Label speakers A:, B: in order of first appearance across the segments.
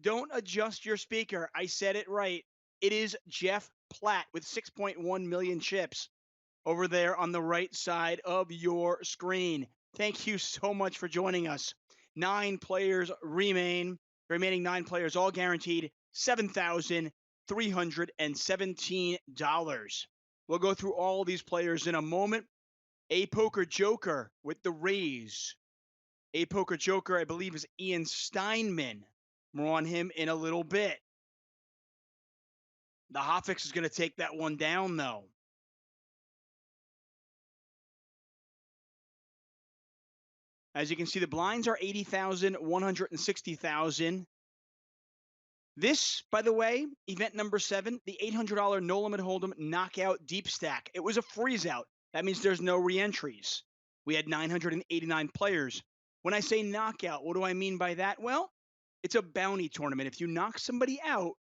A: Don't adjust your speaker. I said it right. It is Jeff Platt with 6.1 million chips over there on the right side of your screen. Thank you so much for joining us. 9 players remaining 9 players, all guaranteed $7,317. We'll go through all these players in a moment. A Poker Joker with the raise. A Poker Joker, I believe, is Ian Steinman. More on him in a little bit. The Hotfix is going to take that one down, though. As you can see, the blinds are 80,000, 160,000. This, by the way, event number 7, the $800 no limit hold'em knockout Deepstack. It was a freeze out. That means there's no re-entries. We had 989 players. When I say knockout, what do I mean by that? Well, it's a bounty tournament. If you knock somebody out,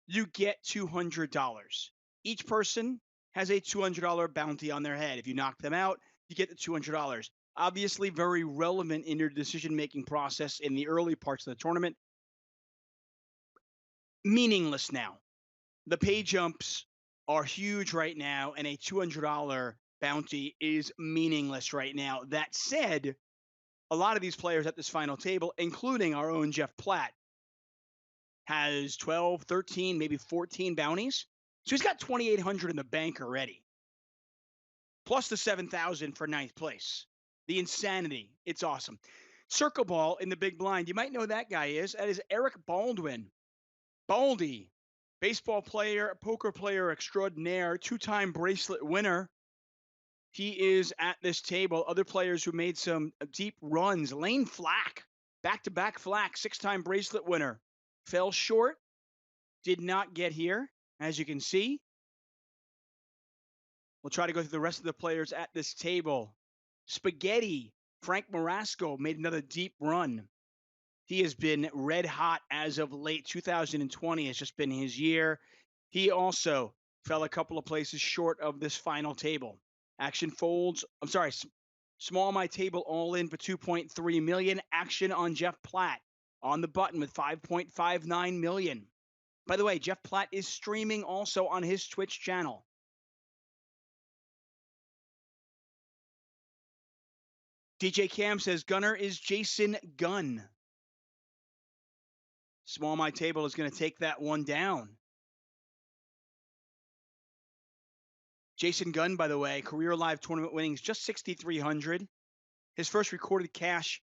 A: you get $200. Each person has a $200 bounty on their head. If you knock them out, you get the $200. Obviously, very relevant in your decision-making process in the early parts of the tournament. Meaningless now. The pay jumps are huge right now, and a $200 bounty is meaningless right now. That said, a lot of these players at this final table, including our own Jeff Platt, has 12, 13, maybe 14 bounties. So he's got 2,800 in the bank already, plus the 7,000 for 9th place. The insanity. It's awesome. Circle ball in the big blind. You might know that guy is. That is Eric Baldwin. Baldy, baseball player, poker player extraordinaire, 2-time bracelet winner. He is at this table. Other players who made some deep runs. Lane Flack, back-to-back Flack, 6-time bracelet winner. Fell short, did not get here, as you can see. We'll try to go through the rest of the players at this table. Spaghetti, Frank Marasco made another deep run. He has been red hot as of late. 2020 has just been his year. He also fell a couple of places short of this final table. Action folds. I'm sorry, small my table all in for 2.3 million. Action on Jeff Platt on the button with 5.59 million. By the way, Jeff Platt is streaming also on his Twitch channel. DJ Cam says Gunner is Jason Gunn. Small my table is going to take that one down. Jason Gunn, by the way, career live tournament winnings just 6,300. His first recorded cash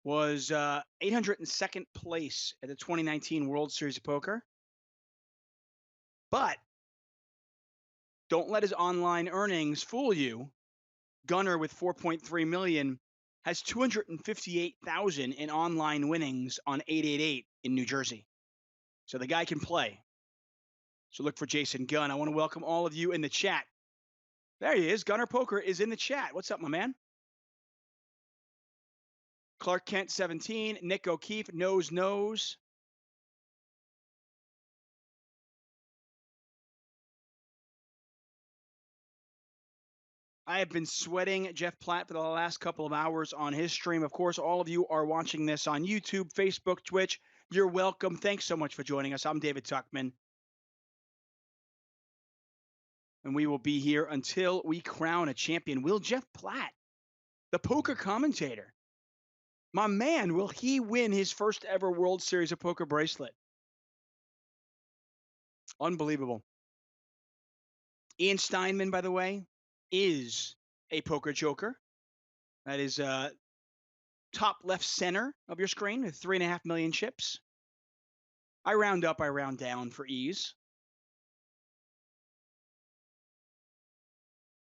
A: was 802nd place at the 2019 World Series of Poker. But don't let his online earnings fool you. Gunner with 4.3 million has 258,000 in online winnings on 888 in New Jersey. So the guy can play. So look for Jason Gunn. I want to welcome all of you in the chat. There he is. Gunner Poker is in the chat. What's up, my man? Clark Kent 17. Nick O'Keefe knows. I have been sweating Jeff Platt for the last couple of hours on his stream. Of course, all of you are watching this on YouTube, Facebook, Twitch. You're welcome. Thanks so much for joining us. I'm David Tuchman. And we will be here until we crown a champion. Will Jeff Platt, the poker commentator, my man, will he win his first ever World Series of Poker bracelet? Unbelievable. Ian Steinman, by the way, is a poker joker. That is top left center of your screen with 3.5 million chips. I round up, I round down for ease.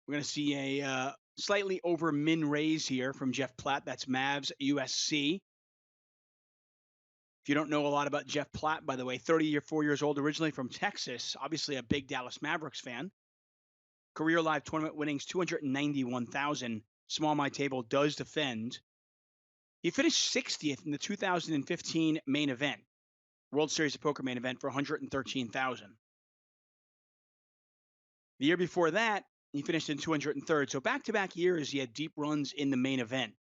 A: We're going to see a slightly over min raise here from Jeff Platt. That's Mavs USC. If you don't know a lot about Jeff Platt, by the way, 34 years old, originally from Texas, obviously a big Dallas Mavericks fan. Career live tournament winnings, 291,000. Small my table does defend. He finished 60th in the 2015 main event, World Series of Poker main event, for 113,000. The year before that, he finished in 203rd. So back-to-back years, he had deep runs in the main event.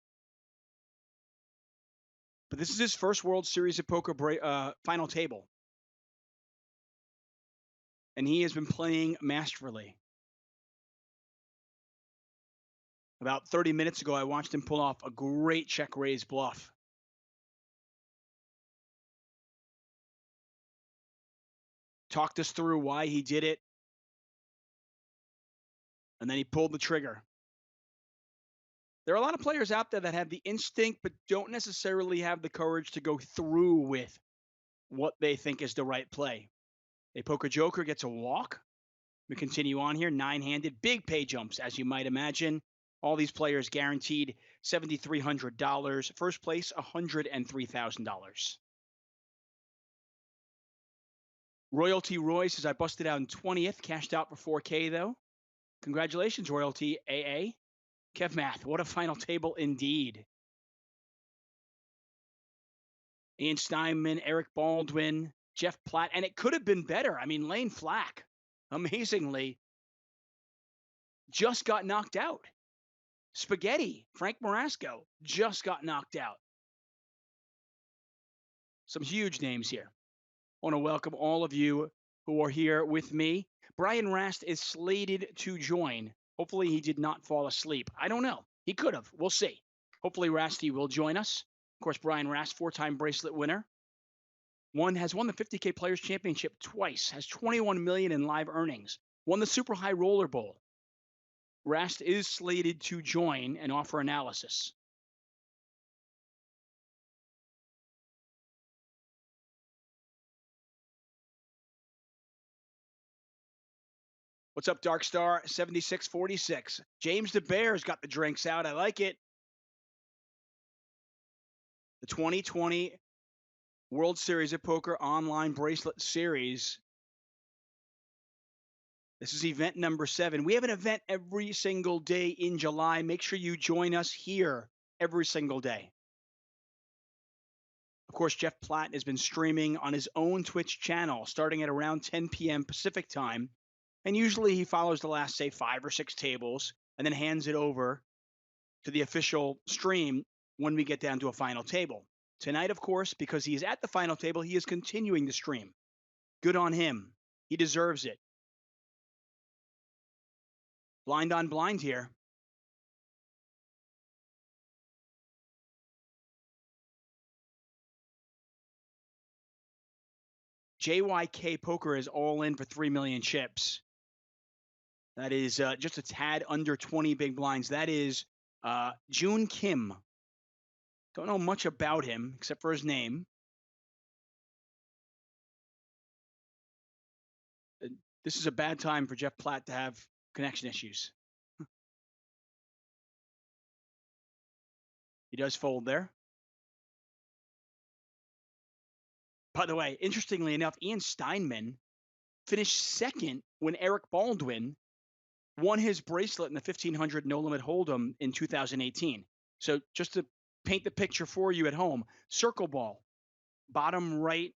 A: But this is his first World Series of Poker final table. And he has been playing masterfully. About 30 minutes ago, I watched him pull off a great check raise bluff. Talked us through why he did it. And then he pulled the trigger. There are a lot of players out there that have the instinct, but don't necessarily have the courage to go through with what they think is the right play. A poker joker gets a walk. We continue on here. 9-handed, big pay jumps, as you might imagine. All these players guaranteed $7,300. First place, $103,000. Royalty Roy says, I busted out in 20th, cashed out for $4K though. Congratulations, Royalty AA. Kev Math, what a final table indeed. Ian Steinman, Eric Baldwin, Jeff Platt, and it could have been better. I mean, Lane Flack, amazingly, just got knocked out. Spaghetti, Frank Marasco, just got knocked out. Some huge names here. I want to welcome all of you who are here with me. Brian Rast is slated to join. Hopefully he did not fall asleep. I don't know. He could have. We'll see. Hopefully Rasty will join us. Of course, Brian Rast, 4-time bracelet winner. Has won the 50K Players Championship twice, has 21 million in live earnings, won the Super High Roller Bowl. Rast is slated to join and offer analysis. What's up, Darkstar 7646? James DeBear's got the drinks out. I like it. The 2020 World Series of Poker Online Bracelet Series. This is event number 7. We have an event every single day in July. Make sure you join us here every single day. Of course, Jeff Platt has been streaming on his own Twitch channel starting at around 10 p.m. Pacific time. And usually he follows the last, say, 5 or 6 tables and then hands it over to the official stream when we get down to a final table. Tonight, of course, because he is at the final table, he is continuing the stream. Good on him. He deserves it. Blind on blind here. JYK Poker is all in for 3 million chips. That is just a tad under 20 big blinds. That is June Kim. Don't know much about him except for his name. This is a bad time for Jeff Platt to have connection issues. He does fold there. By the way, interestingly enough, Ian Steinman finished second when Eric Baldwin won his bracelet in the 1500 No Limit Hold'em in 2018. So just to paint the picture for you at home, circle ball, bottom right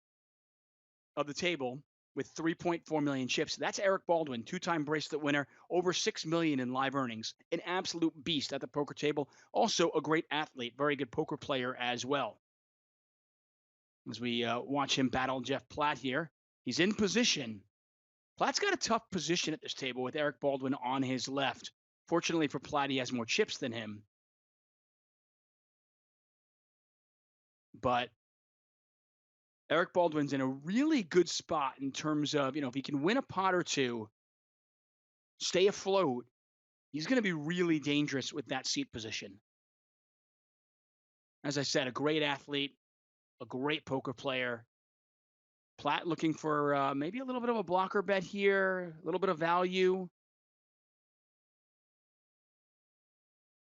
A: of the table with 3.4 million chips. That's Eric Baldwin, 2-time bracelet winner, over 6 million in live earnings, an absolute beast at the poker table. Also a great athlete, very good poker player as well. As we watch him battle Jeff Platt here, he's in position. Platt's got a tough position at this table with Eric Baldwin on his left. Fortunately for Platt, he has more chips than him. But Eric Baldwin's in a really good spot in terms of, if he can win a pot or two, stay afloat, he's going to be really dangerous with that seat position. As I said, a great athlete, a great poker player. Platt looking for maybe a little bit of a blocker bet here, a little bit of value.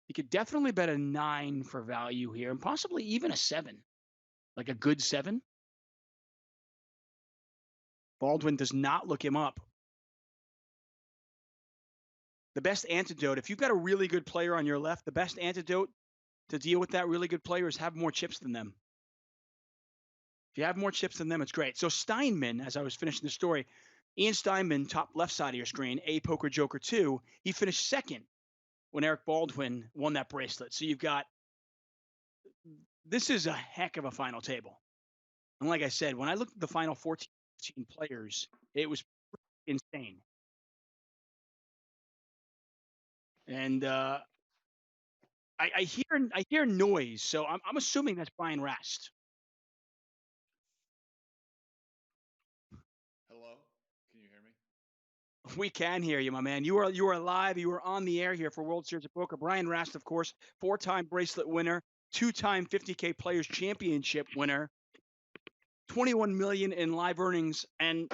A: He could definitely bet a 9 for value here and possibly even a 7, like a good 7. Baldwin does not look him up. The best antidote, if you've got a really good player on your left, the best antidote to deal with that really good player is have more chips than them. If you have more chips than them, it's great. So Steinman, as I was finishing the story, Ian Steinman, top left side of your screen, A Poker Joker 2, he finished second when Eric Baldwin won that bracelet. So you've got this is a heck of a final table. And like I said, when I looked at the final 14, 15 players, it was insane. And I hear noise, so I'm assuming that's Brian Rast.
B: Hello? Can you hear me?
A: We can hear you, my man. You are live. You are on the air here for World Series of Poker. Brian Rast, of course, four-time bracelet winner, two-time 50K Players Championship winner, 21 million in live earnings, and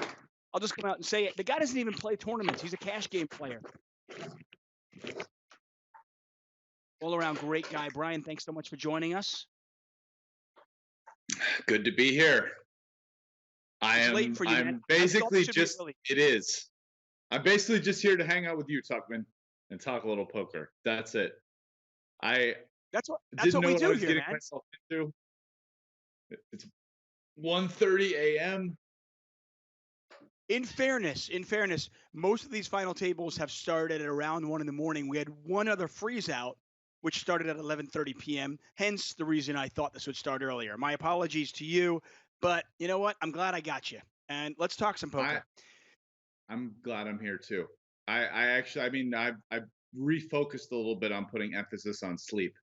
A: I'll just come out and say it. The guy doesn't even play tournaments. He's a cash game player. All around great guy. Brian, thanks so much for joining us.
B: Good to be here.
A: It's late for you, man.
B: I'm basically
A: Should be
B: just
A: early.
B: it is. I'm basically just here to hang out with you, Tuchman, and talk a little poker. That's it. I
A: That's what
B: didn't know
A: we
B: what I
A: do
B: was
A: here,
B: getting
A: man.
B: myself into. It's 1:30 a.m.
A: In fairness, most of these final tables have started at around 1 in the morning. We had one other freeze out, which started at 11:30 p.m. Hence the reason I thought this would start earlier. My apologies to you, but you know what? I'm glad I got you. And let's talk some poker.
B: I'm glad I'm here too. I actually, I mean, I've refocused a little bit on putting emphasis on sleep.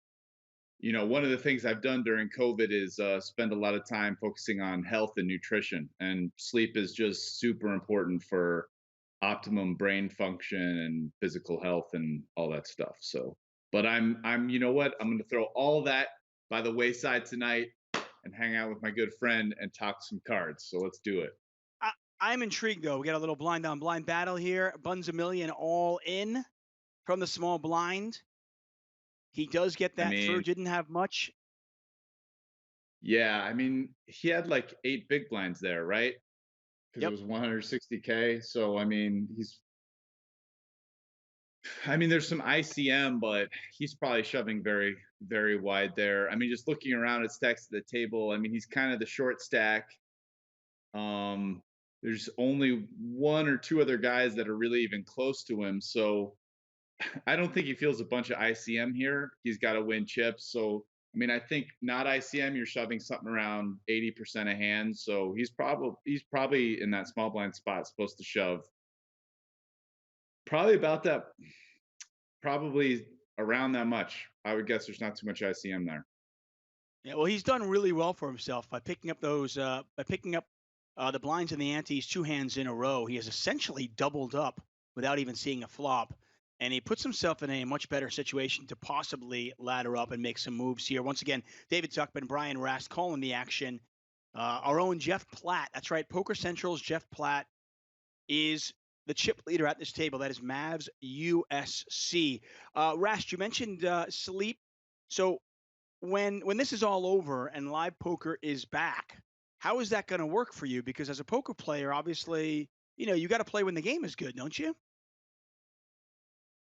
B: One of the things I've done during COVID is spend a lot of time focusing on health and nutrition, and sleep is just super important for optimum brain function and physical health and all that stuff. So, but you know what? I'm going to throw all that by the wayside tonight and hang out with my good friend and talk some cards. So let's do it.
A: I'm intrigued though. We got a little blind on blind battle here. Buns a million all in from the small blind. He does get
B: I
A: that through.
B: mean,
A: Didn't have much.
B: yeah, I mean, he had like 8 big blinds there, right? Because it
A: Yep.
B: was 160K. So, I mean, there's some ICM, but he's probably shoving very, very wide there. I mean, just looking around at stacks at the table, I mean, he's kind of the short stack. Um, there's only one or two other guys that are really even close to him. So I don't think he feels a bunch of ICM here. He's got to win chips. So, I mean, I think not ICM, you're shoving something around 80% of hands. So he's probably in that small blind spot, supposed to shove probably about that, probably around that much. I would guess there's not too much ICM there.
A: Yeah, well, he's done really well for himself by picking up the blinds and the antes 2 hands in a row. He has essentially doubled up without even seeing a flop, and he puts himself in a much better situation to possibly ladder up and make some moves here. Once again, David Tuchman, Brian Rast calling the action. Our own Jeff Platt. That's right, Poker Central's Jeff Platt is the chip leader at this table. That is Mavs USC. Rast, you mentioned sleep. So when this is all over and live poker is back, how is that going to work for you? Because as a poker player, obviously, you got to play when the game is good, don't you?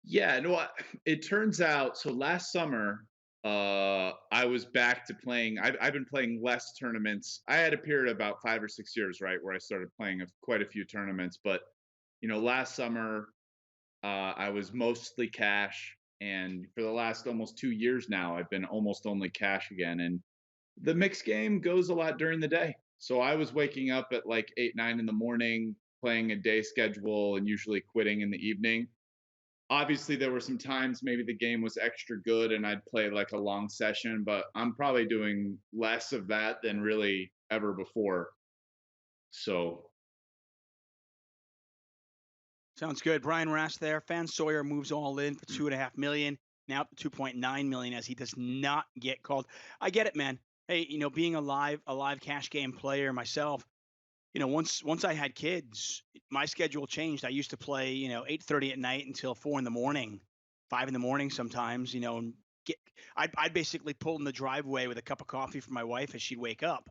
B: Yeah, no, it turns out so last summer, I was back to playing. I've been playing less tournaments. I had a period of about 5 or 6 years, right, where I started playing quite a few tournaments. But last summer, I was mostly cash, and for the last almost 2 years now, I've been almost only cash again. And the mixed game goes a lot during the day. So I was waking up at like 8, 9 in the morning, playing a day schedule, and usually quitting in the evening. Obviously, there were some times maybe the game was extra good and I'd play like a long session, but I'm probably doing less of that than really ever before. So,
A: Sounds good. Brian Rast there. Fan Sawyer moves all in for 2.5 million. Now up to 2.9 million as he does not get called. I get it, man. Hey, being a live cash game player myself, once I had kids, my schedule changed. I used to play, 8:30 at night until 4 in the morning, 5 in the morning sometimes, and get I'd basically pull in the driveway with a cup of coffee for my wife as she'd wake up.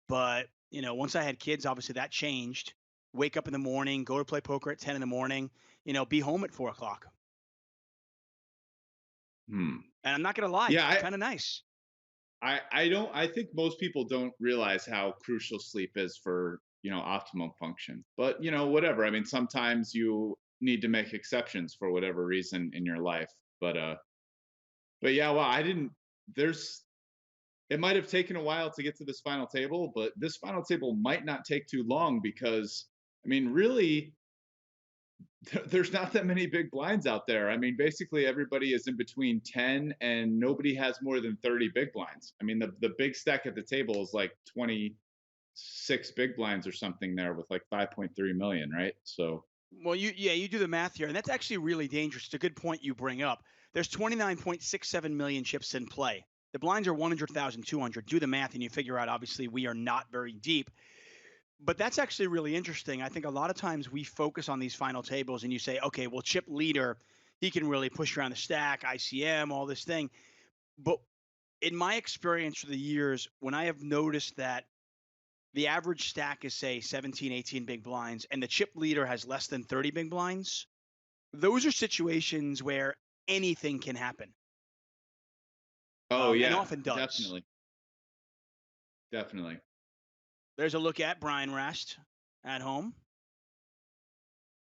A: But, once I had kids, obviously that changed. Wake up in the morning, go to play poker at 10 in the morning, be home at 4 o'clock.
B: hmm.
A: And I'm not gonna lie,
B: Yeah,
A: kind of nice.
B: I think most people don't realize how crucial sleep is for, optimum function. But, whatever. I mean, sometimes you need to make exceptions for whatever reason in your life. But yeah, well, I didn't, there's it might have taken a while to get to this final table, but this final table might not take too long because, I mean, really, there's not that many big blinds out there. I mean, basically everybody is in between 10 and nobody has more than 30 big blinds. I mean, the big stack at the table is like 26 big blinds or something there with like 5.3 million, right? So,
A: Well, you do the math here, and that's actually really dangerous. It's a good point you bring up. There's 29.67 million chips in play. The blinds are 100,200. Do the math, and you figure out. Obviously, we are not very deep, but that's actually really interesting. I think a lot of times we focus on these final tables, and you say, okay, well, chip leader, he can really push around the stack, ICM, all this thing. But in my experience through the years, when I have noticed that the average stack is say 17, 18 big blinds, and the chip leader has less than 30 big blinds, those are situations where anything can happen,
B: oh
A: and
B: yeah,
A: often does.
B: definitely, definitely.
A: There's a look at Brian Rast at home.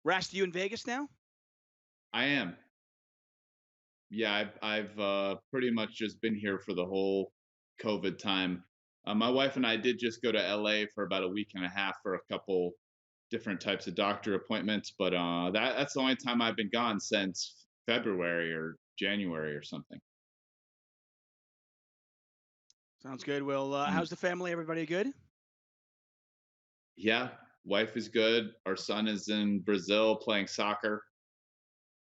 A: Rast, you in Vegas now?
B: I am. Yeah, I've pretty much just been here for the whole COVID time. My wife and I did just go to LA for about a week and a half for a couple different types of doctor appointments, but that's the only time I've been gone since February or January or something.
A: Sounds good. Well,
B: Mm.
A: how's the family? Everybody good?
B: Yeah, wife is good. Our son is in Brazil playing soccer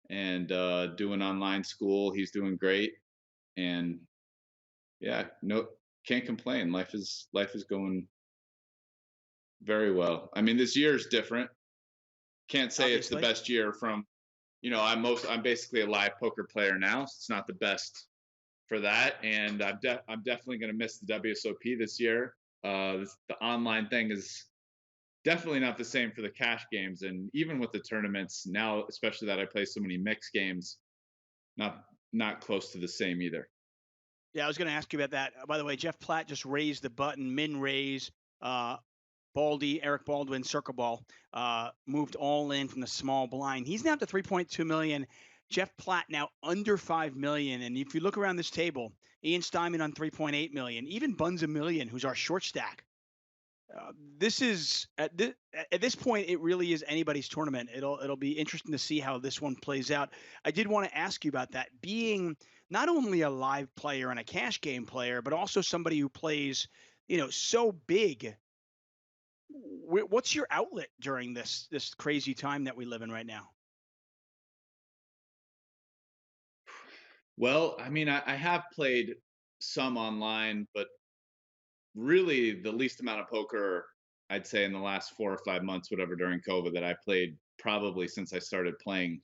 B: and doing online school. He's doing great, and yeah, no, can't complain. Life is going very well. I mean, this year is different. Can't say it's the
A: Obviously.
B: best year from, I'm basically a live poker player now, so it's not the best for that, and I'm definitely going to miss the WSOP this year. The online thing is definitely not the same for the cash games, and even with the tournaments now, especially that I play so many mixed games, not not close to the same either.
A: Yeah, I was going to ask you about that. By the way, Jeff Platt just raised the button, min raise. Uh, Baldy, Eric Baldwin, circle ball, moved all in from the small blind. He's now up to 3.2 million. Jeff Platt now under 5 million. And if you look around this table, Ian Steinman on 3.8 million, even Buns a million, who's our short stack. This is at this point, it really is anybody's tournament. It'll be interesting to see how this one plays out. I did want to ask you about that, being not only a live player and a cash game player, but also somebody who plays, so big. What's your outlet during this crazy time that we live in right now?
B: Well, I mean, I have played some online, but really the least amount of poker I'd say in the last 4 or 5 months, whatever, during COVID that I played probably since I started playing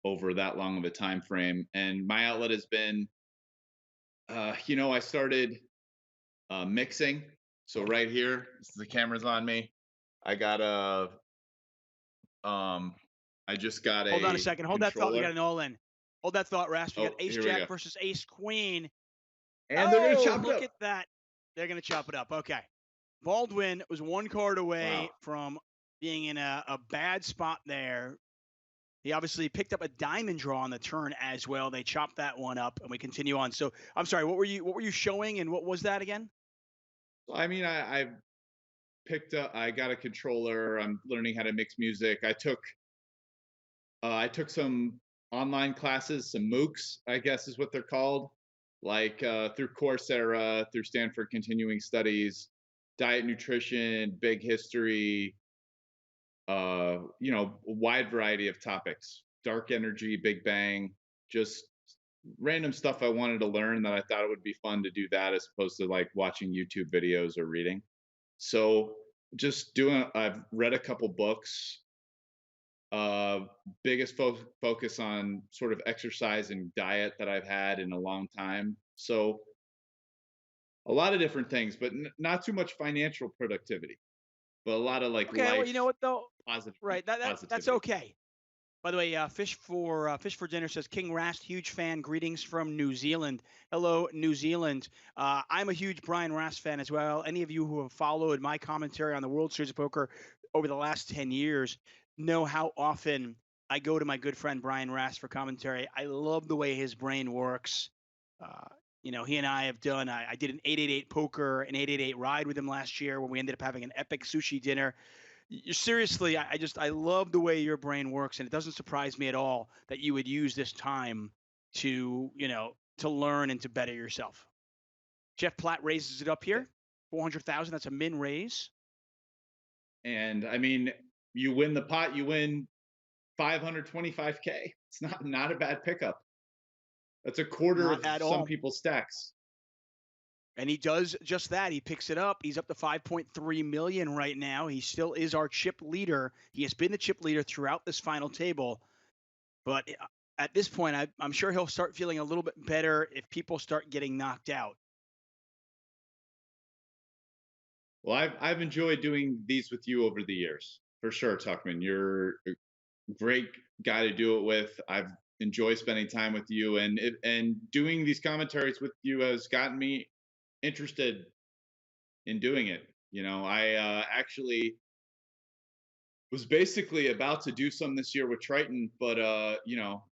B: over that long of a time frame. And my outlet has been, I started mixing. So right here, the camera's on me. I got um, I just got
A: Hold on a
B: a
A: second. Hold that thought. We got
B: controller.
A: an all in. Hold that thought, Rasp. We got
B: Oh,
A: Ace
B: here we
A: Jack
B: go.
A: versus Ace Queen.
B: And they're gonna
A: Oh,
B: chop it
A: look
B: up.
A: at that. They're gonna chop it up. Okay. Baldwin was one card away
B: Wow.
A: from being in a bad spot there. He obviously picked up a diamond draw on the turn as well. They chopped that one up, and we continue on. So I'm sorry. What were you showing, and what was that again?
B: So, I mean, I picked up. I got a controller. I'm learning how to mix music. I took some online classes, some MOOCs, I guess is what they're called, like through Coursera, through Stanford Continuing Studies, diet, nutrition, big history, a wide variety of topics, dark energy, Big Bang, just random stuff I wanted to learn that I thought it would be fun to do that as opposed to like watching YouTube videos or reading. So I've read a couple books. uh Biggest focus on sort of exercise and diet that I've had in a long time, so a lot of different things, but not too much financial productivity, but a lot of like
A: Okay. Well, you know
B: life
A: what though?
B: positive
A: Right. That's
B: positivity.
A: okay. By the way, Fish for Dinner says King Rast, huge fan. Greetings from New Zealand. Hello, New Zealand. I'm a huge Brian Rast fan as well. Any of you who have followed my commentary on the World Series of Poker over the last 10 years know how often I go to my good friend Brian Rast for commentary. I love the way his brain works. Uh, You know, he and I have done. I did an 888 poker, an 888 ride with him last year when we ended up having an epic sushi dinner. Seriously, I love the way your brain works, and it doesn't surprise me at all that you would use this time to to learn and to better yourself. Jeff Platt raises it up here, 400,000. That's a min raise.
B: And I mean, you win the pot, you win 525K. It's not a bad pickup. That's a quarter
A: Not
B: of
A: at
B: some
A: all.
B: people's stacks.
A: And he does just that. He picks it up. He's up to 5.3 million right now. He still is our chip leader. He has been the chip leader throughout this final table. But at this point, I'm sure he'll start feeling a little bit better if people start getting knocked out.
B: Well, I've enjoyed doing these with you over the years, for sure, Tuchman. You're a great guy to do it with. I've enjoyed spending time with you, and doing these commentaries with you has gotten me interested in doing it. I actually was basically about to do some this year with Triton, but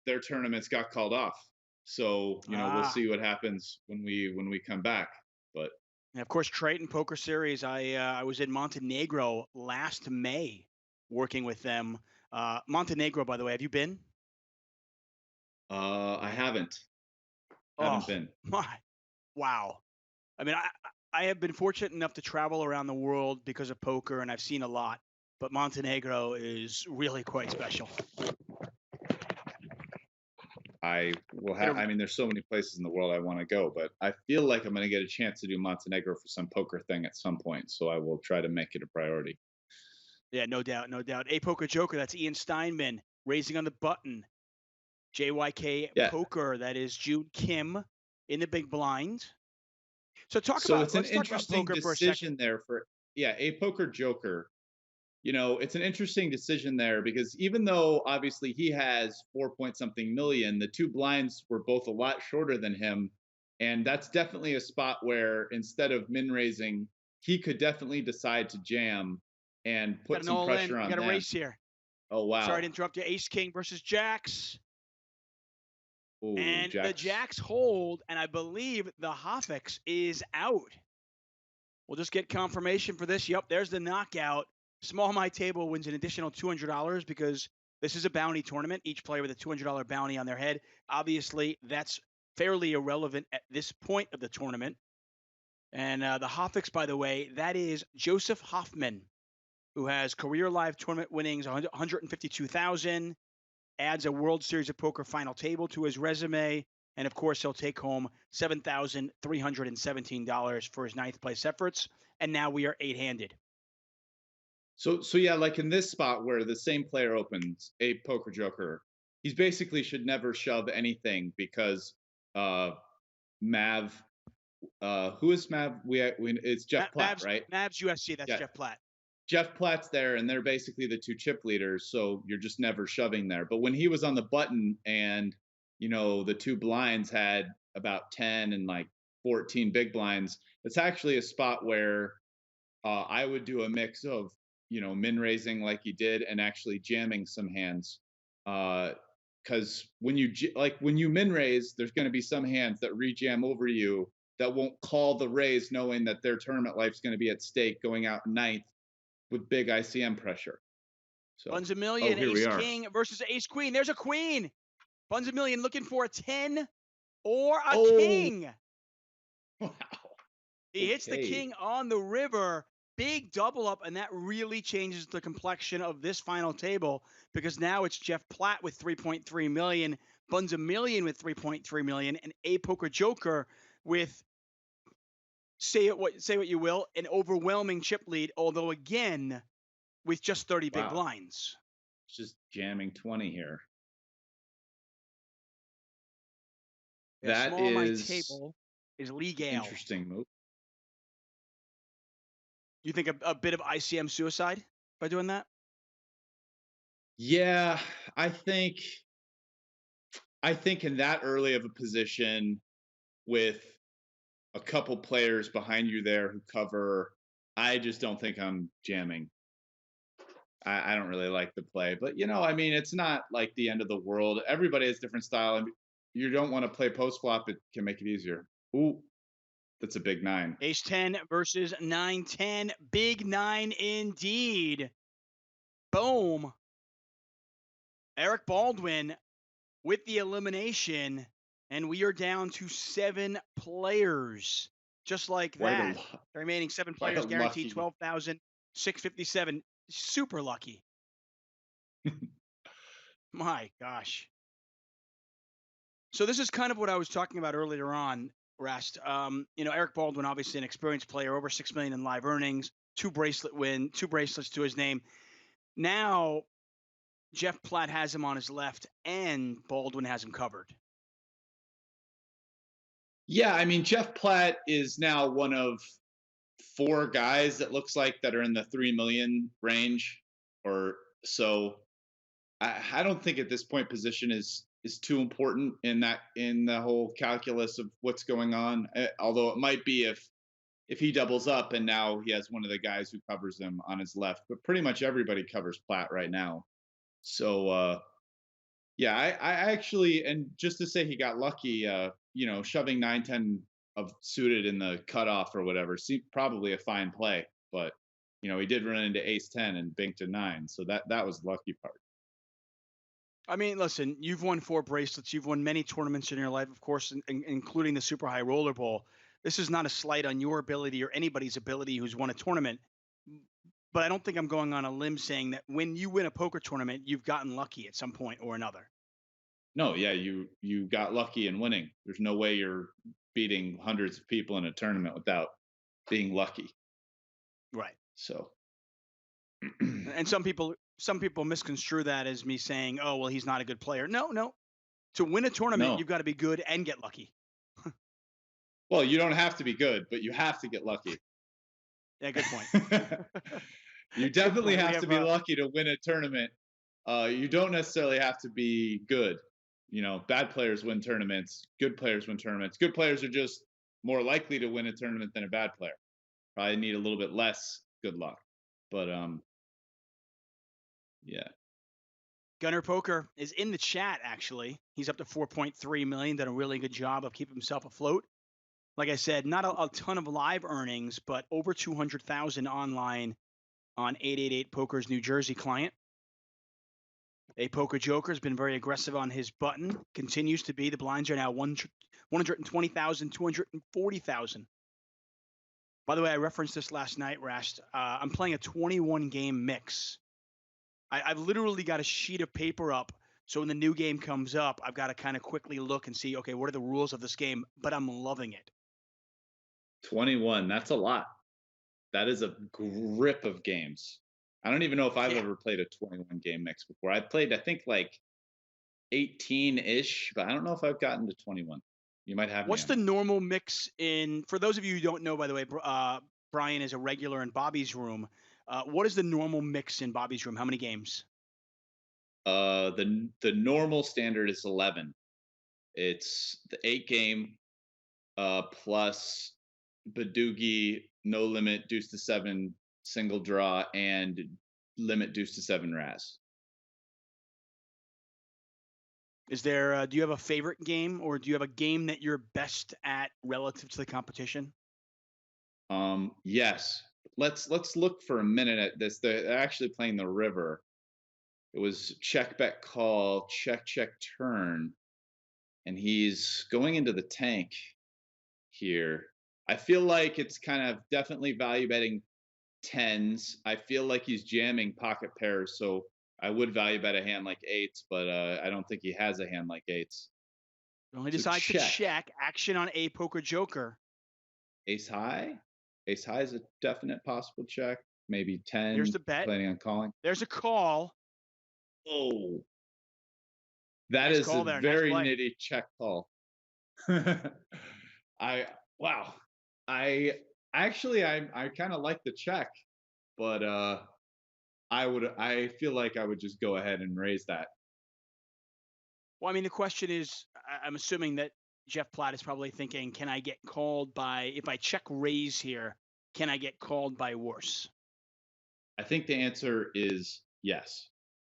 B: their tournaments got called off. So, we'll
A: Ah,
B: see what happens when we come back. But
A: and of course, Triton Poker Series. I was in Montenegro last May working with them. Montenegro, by the way, have you been?
B: I haven't
A: Oh
B: been.
A: my, wow. I mean, I have been fortunate enough to travel around the world because of poker, and I've seen a lot. But Montenegro is really quite special.
B: I
A: It,
B: I mean, there's so many places in the world I want to go, but I feel like I'm going to get a chance to do Montenegro for some poker thing at some point. So I will try to make it a priority.
A: yeah, no doubt, no doubt. A Poker Joker, that's Ian Steinman raising on the button. JYK
B: Yeah.
A: Poker, that is June Kim in the big blind. So
B: So it's an
A: let's talk about
B: interesting
A: poker for a second.
B: decision there for, yeah, a poker joker. It's an interesting decision there because even though obviously he has 4 point something million, the two blinds were both a lot shorter than him. And that's definitely a spot where instead of min raising, he could definitely decide to jam and
A: Got
B: put
A: an
B: some
A: all in.
B: pressure
A: We
B: on
A: got a
B: them.
A: race here.
B: Oh,
A: Sorry
B: wow.
A: to interrupt you. Ace King versus Jacks.
B: Oh,
A: And the
B: Jacks.
A: Jacks hold, and I believe the Hofix is out. We'll just get confirmation for this. Yep, there's the knockout. Small My Table wins an additional $200 because this is a bounty tournament. Each player with a $200 bounty on their head. Obviously, that's fairly irrelevant at this point of the tournament. And the Hofix, by the way, that is Joseph Hoffman, who has career live tournament winnings 152,000, adds a World Series of Poker final table to his resume, and of course he'll take home $7,317 for his ninth place efforts. And now we are eight-handed.
B: So yeah, like in this spot where the same player opens a poker joker, he's basically should never shove anything because uh Mav, who is Mav? It's Jeff Platt, right?
A: Mavs USC, that's
B: Yeah,
A: Jeff Platt.
B: Jeff Platt's there, and they're basically the two chip leaders, so you're just never shoving there. But when he was on the button, and the two blinds had about 10 and like 14 big blinds, it's actually a spot where I would do a mix of min raising like you did and actually jamming some hands. Because when you min raise, there's going to be some hands that rejam over you that won't call the raise, knowing that their tournament life's going to be at stake going out ninth with big ICM pressure. So,
A: Buns a
B: oh,
A: million,
B: here we
A: Ace
B: are.
A: King versus Ace Queen. There's a queen. Buns a million looking for a 10 or a
B: Oh,
A: king.
B: wow.
A: He hits the
B: Okay.
A: king on the river. Big double up, and that really changes the complexion of this final table because now it's Jeff Platt with 3.3 million, Buns a million with 3.3 million, and A Poker Joker with say what you will, an overwhelming chip lead. Although again, with just 30 big
B: Wow.
A: blinds.
B: It's just jamming 20 here.
A: Yeah,
B: That
A: small my
B: is
A: table is legal.
B: interesting move.
A: You think a bit of ICM suicide by doing that?
B: Yeah, I think in that early of a position with a couple players behind you there who cover, I just don't think I'm jamming. I don't really like the play, but I mean, it's not like the end of the world. Everybody has different style, and you don't want to play post flop. It can make it easier. Ooh, that's a big 9.
A: Ace 10 versus 9-10. Big 9 indeed. Boom. Eric Baldwin with the elimination, and we are down to 7 players. Just like
B: Quite a
A: that.
B: lot.
A: The remaining 7
B: Quite a
A: players guaranteed
B: lucky.
A: 12,657. Super lucky. My gosh. So this is kind of what I was talking about earlier on, Rast. Eric Baldwin, obviously an experienced player, over 6 million in live earnings, 2 bracelets to his name. Now Jeff Platt has him on his left, and Baldwin has him covered.
B: Yeah, I mean, Jeff Platt is now one of 4 guys that looks like that are in the 3 million range or so. I don't think at this point position is too important in the whole calculus of what's going on. Although it might be if he doubles up and now he has one of the guys who covers him on his left. But pretty much everybody covers Platt right now. So yeah, I actually, and just to say he got lucky, shoving 9-10 of suited in the cutoff or whatever seemed probably a fine play, but he did run into ace 10 and binked a 9, so that was the lucky part.
A: I mean, listen, you've won 4 bracelets. You've won many tournaments in your life, of course, including the Super High Roller Bowl. This is not a slight on your ability or anybody's ability who's won a tournament. But I don't think I'm going on a limb saying that when you win a poker tournament, you've gotten lucky at some point or another.
B: No, yeah, you got lucky in winning. There's no way you're beating hundreds of people in a tournament without being lucky.
A: Right.
B: So
A: And some people misconstrue that as me saying, "Oh, well, he's not a good player." No, no. To win a tournament,
B: no.
A: you've got to be good and get lucky.
B: Well, you don't have to be good, but you have to get lucky.
A: Yeah, good point.
B: You
A: Good
B: definitely
A: point. We
B: have to
A: have
B: be lucky to win a tournament. You don't necessarily have to be good. Bad players win tournaments. Good players win tournaments. Good players are just more likely to win a tournament than a bad player. Probably need a little bit less good luck. But yeah.
A: Gunner Poker is in the chat. Actually, he's up to 4.3 million. Done a really good job of keeping himself afloat. Like I said, not a ton of live earnings, but over 200,000 online on 888 Poker's New Jersey client. A Poker Joker has been very aggressive on his button. Continues to be. The blinds are now 120,000, 240,000. By the way, I referenced this last night, Rast. I'm playing a 21 game mix. I've literally got a sheet of paper up. So when the new game comes up, I've got to kind of quickly look and see, okay, what are the rules of this game? But I'm loving it.
B: 21. That's a lot. That is a grip of games. I don't even know if I've
A: Yeah.
B: ever played a 21 game mix before. I played, I think, like 18-ish, but I don't know if I've gotten to 21. You might have me
A: What's
B: on
A: the
B: that.
A: normal mix in, for those of you who don't know, by the way, Brian is a regular in Bobby's room. What is the normal mix in Bobby's room? How many games?
B: The normal standard is 11. It's the 8 game plus Badoogie, no limit, deuce to 7, single draw, and limit deuce to 7 Raz.
A: Is there, do you have a favorite game, or do you have a game that you're best at relative to the competition?
B: Yes. Let's look for a minute at this. They're actually playing the river. It was check bet call, check turn, and he's going into the tank here. I feel like it's kind of definitely value betting tens. I feel like he's jamming pocket pairs, so I would value bet a hand like eights, but I don't think he has a hand like eights.
A: Only
B: So
A: decides to check. Action on a Poker Joker.
B: Ace high. Ace high is a definite possible check. Maybe 10.
A: There's the bet.
B: Planning on calling.
A: There's a call.
B: Oh, that
A: Nice
B: is a
A: call there. Nice
B: very
A: play.
B: nitty check call. Wow. I actually I kind of like the check, but I feel like I would just go ahead and raise that.
A: Well, I mean, the question is, I'm assuming that Jeff Platt is probably thinking, can I get called by, if I check raise here, can I get called by worse?
B: I think the answer is yes.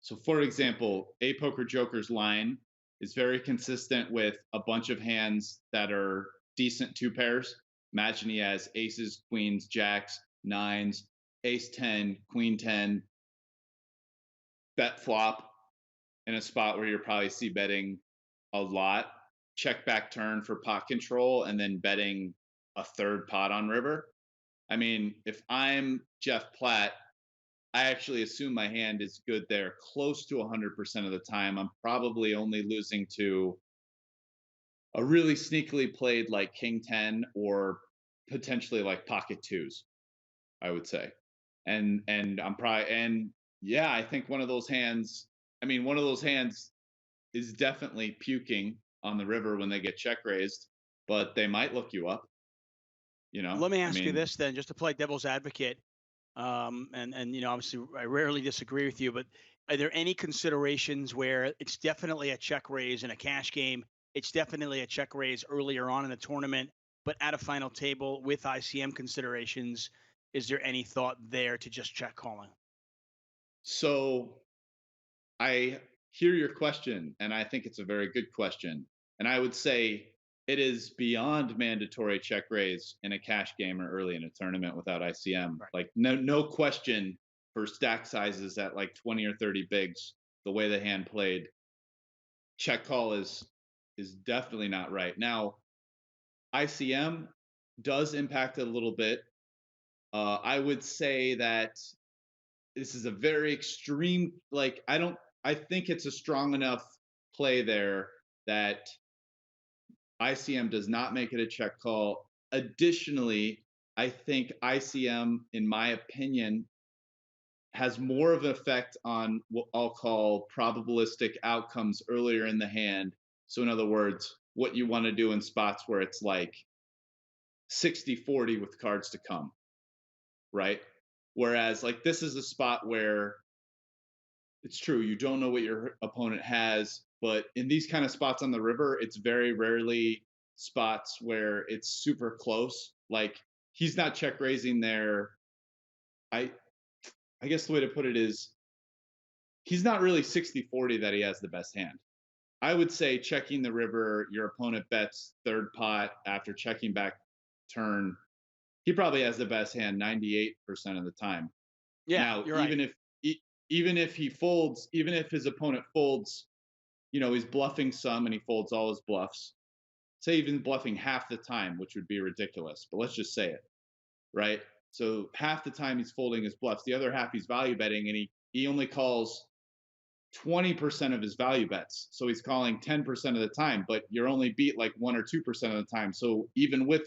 B: So for example, a Poker Joker's line is very consistent with a bunch of hands that are decent two pairs. Imagine he has aces, queens, jacks, nines, ace 10, queen 10, bet flop in a spot where you're probably see betting a lot, check back turn for pot control, and then betting a third pot on river. I mean, if I'm Jeff Platt, I actually assume my hand is good there close to 100% of the time. I'm probably only losing to a really sneakily played like king 10 or potentially like pocket twos, I would say. And I'm probably, and yeah, I think one of those hands, I mean, one of those hands is definitely puking on the river when they get check raised, but they might look you up, you know?
A: Let me
B: I
A: ask you
B: mean,
A: this then, just to play devil's advocate. And obviously, I rarely disagree with you, but are there any considerations where it's definitely a check raise in a cash game? It's definitely a check raise earlier on in the tournament, but at a final table with ICM considerations, is there any thought there to just check calling?
B: so I hear your question, and I think it's a very good question. And I would say it is beyond mandatory check raise in a cash game or early in a tournament without ICM.
A: Right.
B: Like no question for stack sizes at like 20 or 30 bigs, the way the hand played, check call is definitely not right. Now, ICM does impact it a little bit. I would say that this is a very extreme, like I think it's a strong enough play there that ICM does not make it a check call. Additionally, I think ICM, in my opinion, has more of an effect on what I'll call probabilistic outcomes earlier in the hand. So, in other words, what you want to do in spots where it's like 60-40 with cards to come, right? Whereas, like, this is a spot where it's true, you don't know what your opponent has, but in these kind of spots on the river, it's very rarely spots where it's super close. Like, he's not check raising there. I I guess the way to put it is he's not really 60-40 that he has the best hand. I would say checking the river, your opponent bets third pot after checking back turn. He probably has the best hand 98% of the time.
A: Yeah,
B: Now,
A: you're right.
B: even if he folds, even if his opponent folds, you know, he's bluffing some and he folds all his bluffs. Say even bluffing half the time, which would be ridiculous, but let's just say it, right? So half the time he's folding his bluffs, the other half he's value betting, and he only calls 20% of his value bets. So he's calling 10% of the time, but you're only beat like 1 or 2% of the time. So even with,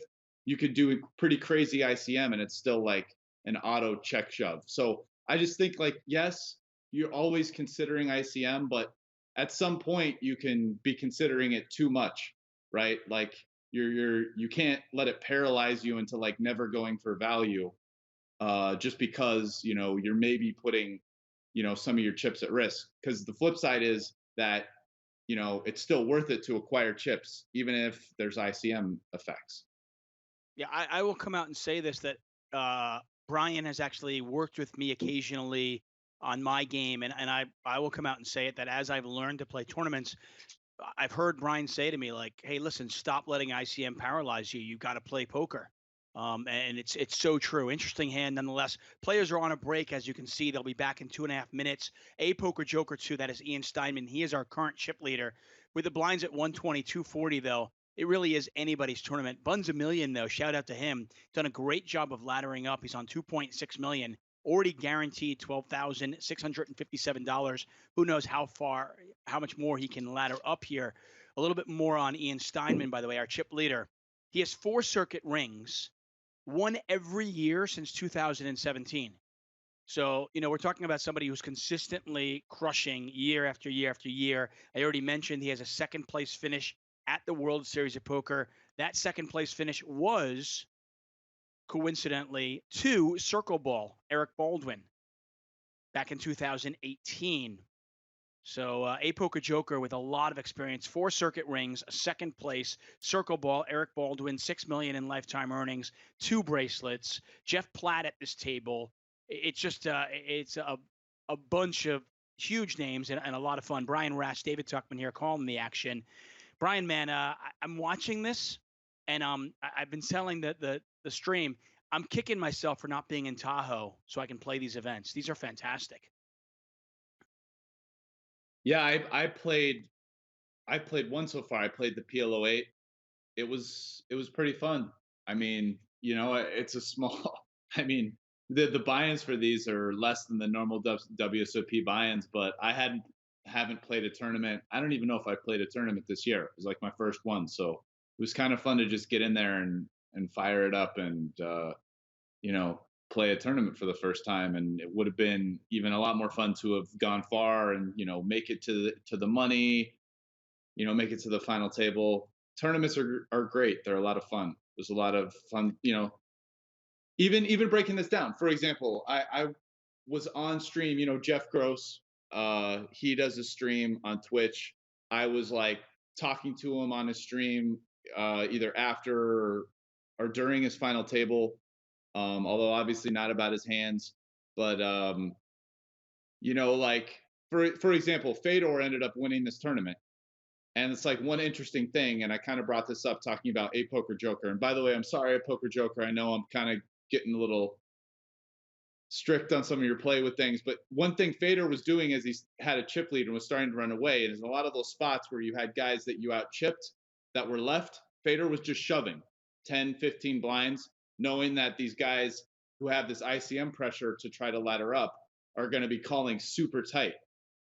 B: you could do a pretty crazy ICM and it's still like an auto check shove. So I just think like, yes, you're always considering ICM, but at some point you can be considering it too much, right? Like you can't let it paralyze you into like never going for value just because, you know, you're maybe putting, you know, some of your chips at risk. Because the flip side is that, you know, it's still worth it to acquire chips, even if there's ICM effects.
A: Yeah, I will come out and say this that uh, Brian has actually worked with me occasionally on my game, and I will come out and say it that as I've learned to play tournaments, I've heard Brian say to me like, "Hey, listen, stop letting ICM paralyze you. You got to play poker." And it's so true. Interesting hand nonetheless. Players are on a break, as you can see. They'll be back in 2.5 minutes. A poker joker too. That is Ian Steinman. He is our current chip leader with the blinds at 120, 240 though. It really is anybody's tournament. Buns a million though. Shout out to him. Done a great job of laddering up. He's on 2.6 million. Already guaranteed $12,657. Who knows how much more he can ladder up here. A little bit more on Ian Steinman, by the way, our chip leader. He has 4 circuit rings, one every year since 2017. So, we're talking about somebody who's consistently crushing year after year after year. I already mentioned he has a second place finish at the World Series of Poker. That second place finish was coincidentally to Circle Ball, Eric Baldwin, back in 2018. So a poker joker with a lot of experience, 4 circuit rings, a second place, Circle Ball, Eric Baldwin, 6 million in lifetime earnings, 2 bracelets, Jeff Platt at this table. It's just it's a bunch of huge names and a lot of fun. Brian Rast, David Tuchman here calling the action. Brian, man, I'm watching this And I've been selling the stream. I'm kicking myself for not being in Tahoe so I can play these events. These are fantastic.
B: Yeah, I played one so far. I played the PLO8. It was pretty fun. I mean, it's a small. I mean, the buy-ins for these are less than the normal WSOP buy-ins, but haven't played a tournament. I don't even know if I played a tournament this year. It was like my first one, so it was kind of fun to just get in there and fire it up and play a tournament for the first time. And it would have been even a lot more fun to have gone far and make it to the money, make it to the final table. Tournaments are great. They're a lot of fun. There's a lot of fun, even breaking this down. For example, I was on stream, Jeff Gross, he does a stream on Twitch. I was like talking to him on his stream, either after or during his final table. Although obviously not about his hands, but like for example, Fedor ended up winning this tournament. And it's like one interesting thing, and I kind of brought this up talking about A Poker Joker. And by the way, I'm sorry, A Poker Joker. I know I'm kind of getting a little strict on some of your play with things, but one thing Fedor was doing as he had a chip lead and was starting to run away, and there's a lot of those spots where you had guys that you out chipped that were left. Fedor was just shoving 10, 15 blinds, knowing that these guys who have this ICM pressure to try to ladder up are going to be calling super tight.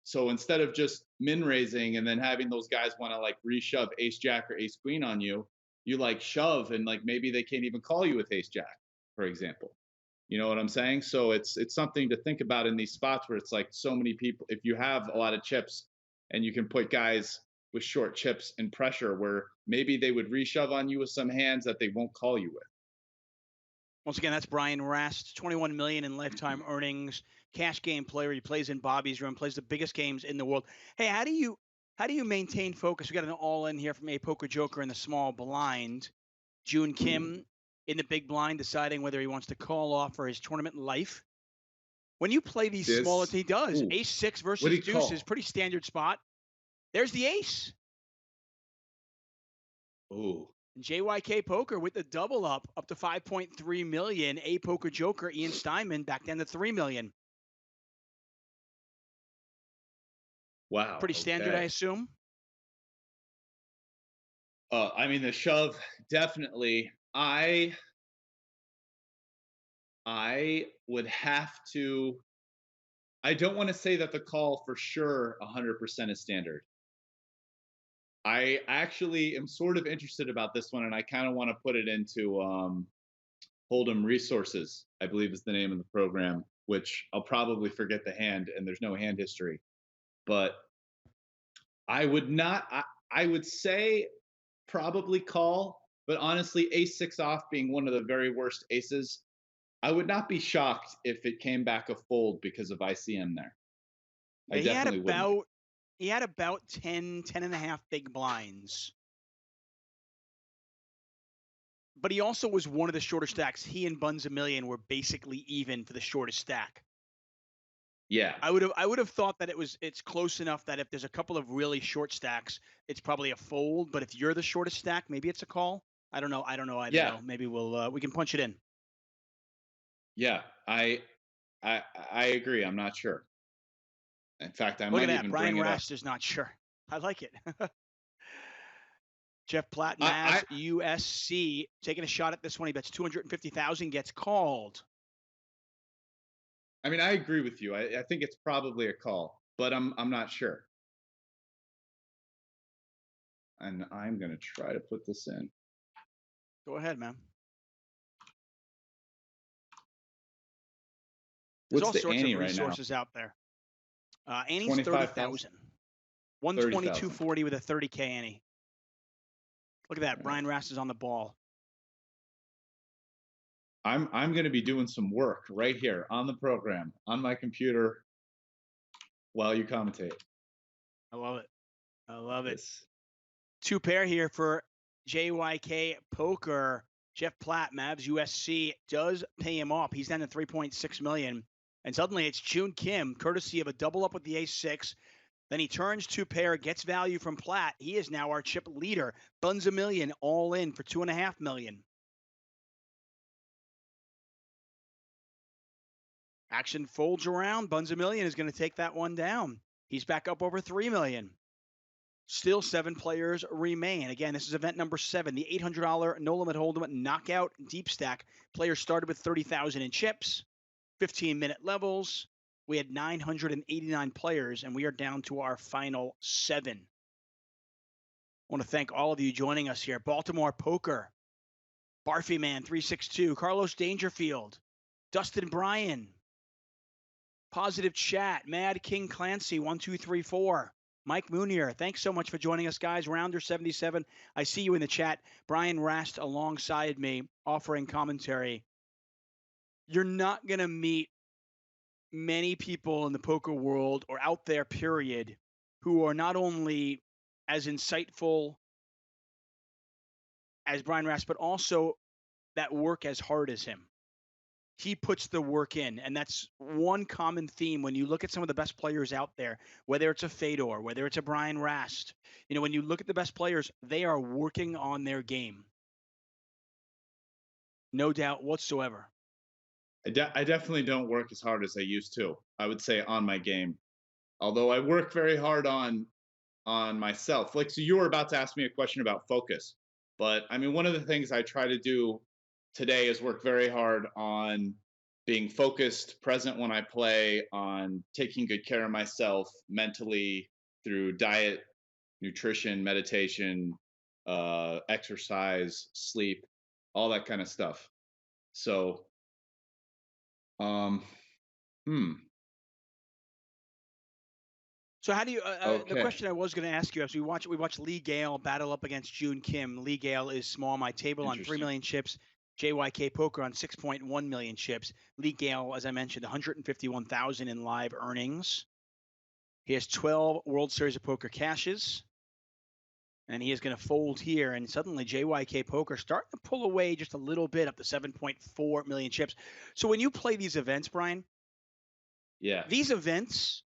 B: So instead of just min raising and then having those guys want to like reshove ace jack or ace queen on you, you like shove and like maybe they can't even call you with ace jack, for example. You know what I'm saying? So it's something to think about in these spots where it's like so many people. If you have a lot of chips and you can put guys with short chips and pressure where maybe they would reshove on you with some hands that they won't call you with.
A: Once again, that's Brian Rast, 21 million in lifetime earnings, cash game player. He plays in Bobby's room, plays the biggest games in the world. Hey, how do you maintain focus? We got an all in here from A Poker Joker in the small blind. June Kim in the big blind, deciding whether he wants to call off for his tournament life. When you play these smaller, he does. Ace 6 versus deuce is pretty standard spot. There's the ace.
B: Ooh.
A: JYK Poker with the double up to 5.3 million. A Poker Joker, Ian Steinman back down to 3 million.
B: Wow.
A: Pretty standard, I assume.
B: I mean, the shove, definitely. I would have to. I don't want to say that the call for sure 100% is standard. I actually am sort of interested about this one, and I kind of want to put it into Hold'em Resources, I believe is the name of the program, which I'll probably forget the hand, and there's no hand history. But I would not. I would say probably call, but honestly, ace 6 off being one of the very worst aces, I would not be shocked if it came back a fold because of ICM there. I definitely wouldn't.
A: He had about 10 and a half big blinds. But he also was one of the shorter stacks. He and Buns a Million were basically even for the shortest stack.
B: Yeah.
A: I would have thought that it's close enough that if there's a couple of really short stacks, it's probably a fold. But if you're the shortest stack, maybe it's a call. I don't know. I don't know. Maybe we can punch it in.
B: Yeah, I agree. I'm not sure. In fact, I might even
A: Brian
B: bring it up.
A: Rast is not sure. I like it. Jeff Platt, Mavs, USC, taking a shot at this one. He bets 250,000, gets called.
B: I mean, I agree with you. I think it's probably a call, but I'm not sure. And I'm going to try to put this in.
A: Go ahead, man. There's all sorts of resources out there. Annie's 30,000. 122.40 with a 30K Annie. Look at that. Right. Brian Rast is on the ball.
B: I'm going to be doing some work right here on the program, on my computer, while you commentate.
A: I love it. I love it. Two pair here for JYK Poker. Jeff Platt, Mavs, USC, does pay him off. He's down to 3.6 million. And suddenly it's June Kim, courtesy of a double up with the ace 6. Then he turns 2 pair, gets value from Platt. He is now our chip leader. Buns a million, all in for 2.5 million. Action folds around. Buns a million is going to take that one down. He's back up over 3 million. Still 7 players remain. Again, this is event number 7, the $800 no limit hold'em knockout deep stack. Players started with 30,000 in chips, 15-minute levels. We had 989 players, and we are down to our final 7. I want to thank all of you joining us here. Baltimore Poker, Barfy Man 362, Carlos Dangerfield, Dustin Bryan, Positive Chat, Mad King Clancy 1234. Mike Moonier, thanks so much for joining us, guys. Rounder 77, I see you in the chat. Brian Rast alongside me, offering commentary. You're not going to meet many people in the poker world or out there, period, who are not only as insightful as Brian Rast, but also that work as hard as him. He puts the work in, and that's one common theme when you look at some of the best players out there, whether it's a Fedor, whether it's a Brian Rast. You know, when you look at the best players, they are working on their game. No doubt whatsoever.
B: I definitely don't work as hard as I used to. I would say on my game, although I work very hard on myself. Like, so you were about to ask me a question about focus, but I mean, one of the things I try to do today is work very hard on being focused, present when I play, on taking good care of myself mentally through diet, nutrition, meditation, exercise, sleep, all that kind of stuff. So, um, hmm.
A: So how do you? The
B: Okay.
A: question I was going to ask you is: we watch Lee Gale battle up against June Kim. Lee Gale is small my table on 3
B: Interesting.
A: million chips. JYK Poker on 6.1 million chips. Lee Gale, as I mentioned, 151,000 in live earnings. He has 12 World Series of Poker cashes, and he is going to fold here. And suddenly, JYK Poker starting to pull away just a little bit up to 7.4 million chips. So when you play these events, Brian,
B: Yeah.
A: these events,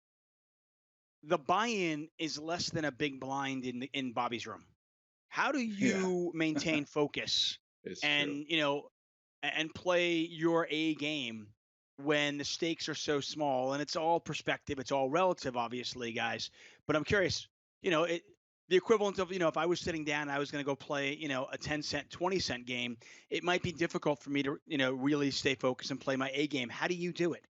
A: the buy-in is less than a big blind in Bobby's room. How do
B: Yeah.
A: you maintain focus
B: It's true.
A: and and play your A game when the stakes are so small? And it's all perspective, it's all relative, obviously, guys. But I'm curious, the equivalent of, if I was sitting down and I was going to go play, a 10-cent, 20-cent game, it might be difficult for me to, really stay focused and play my A game. How do you do it?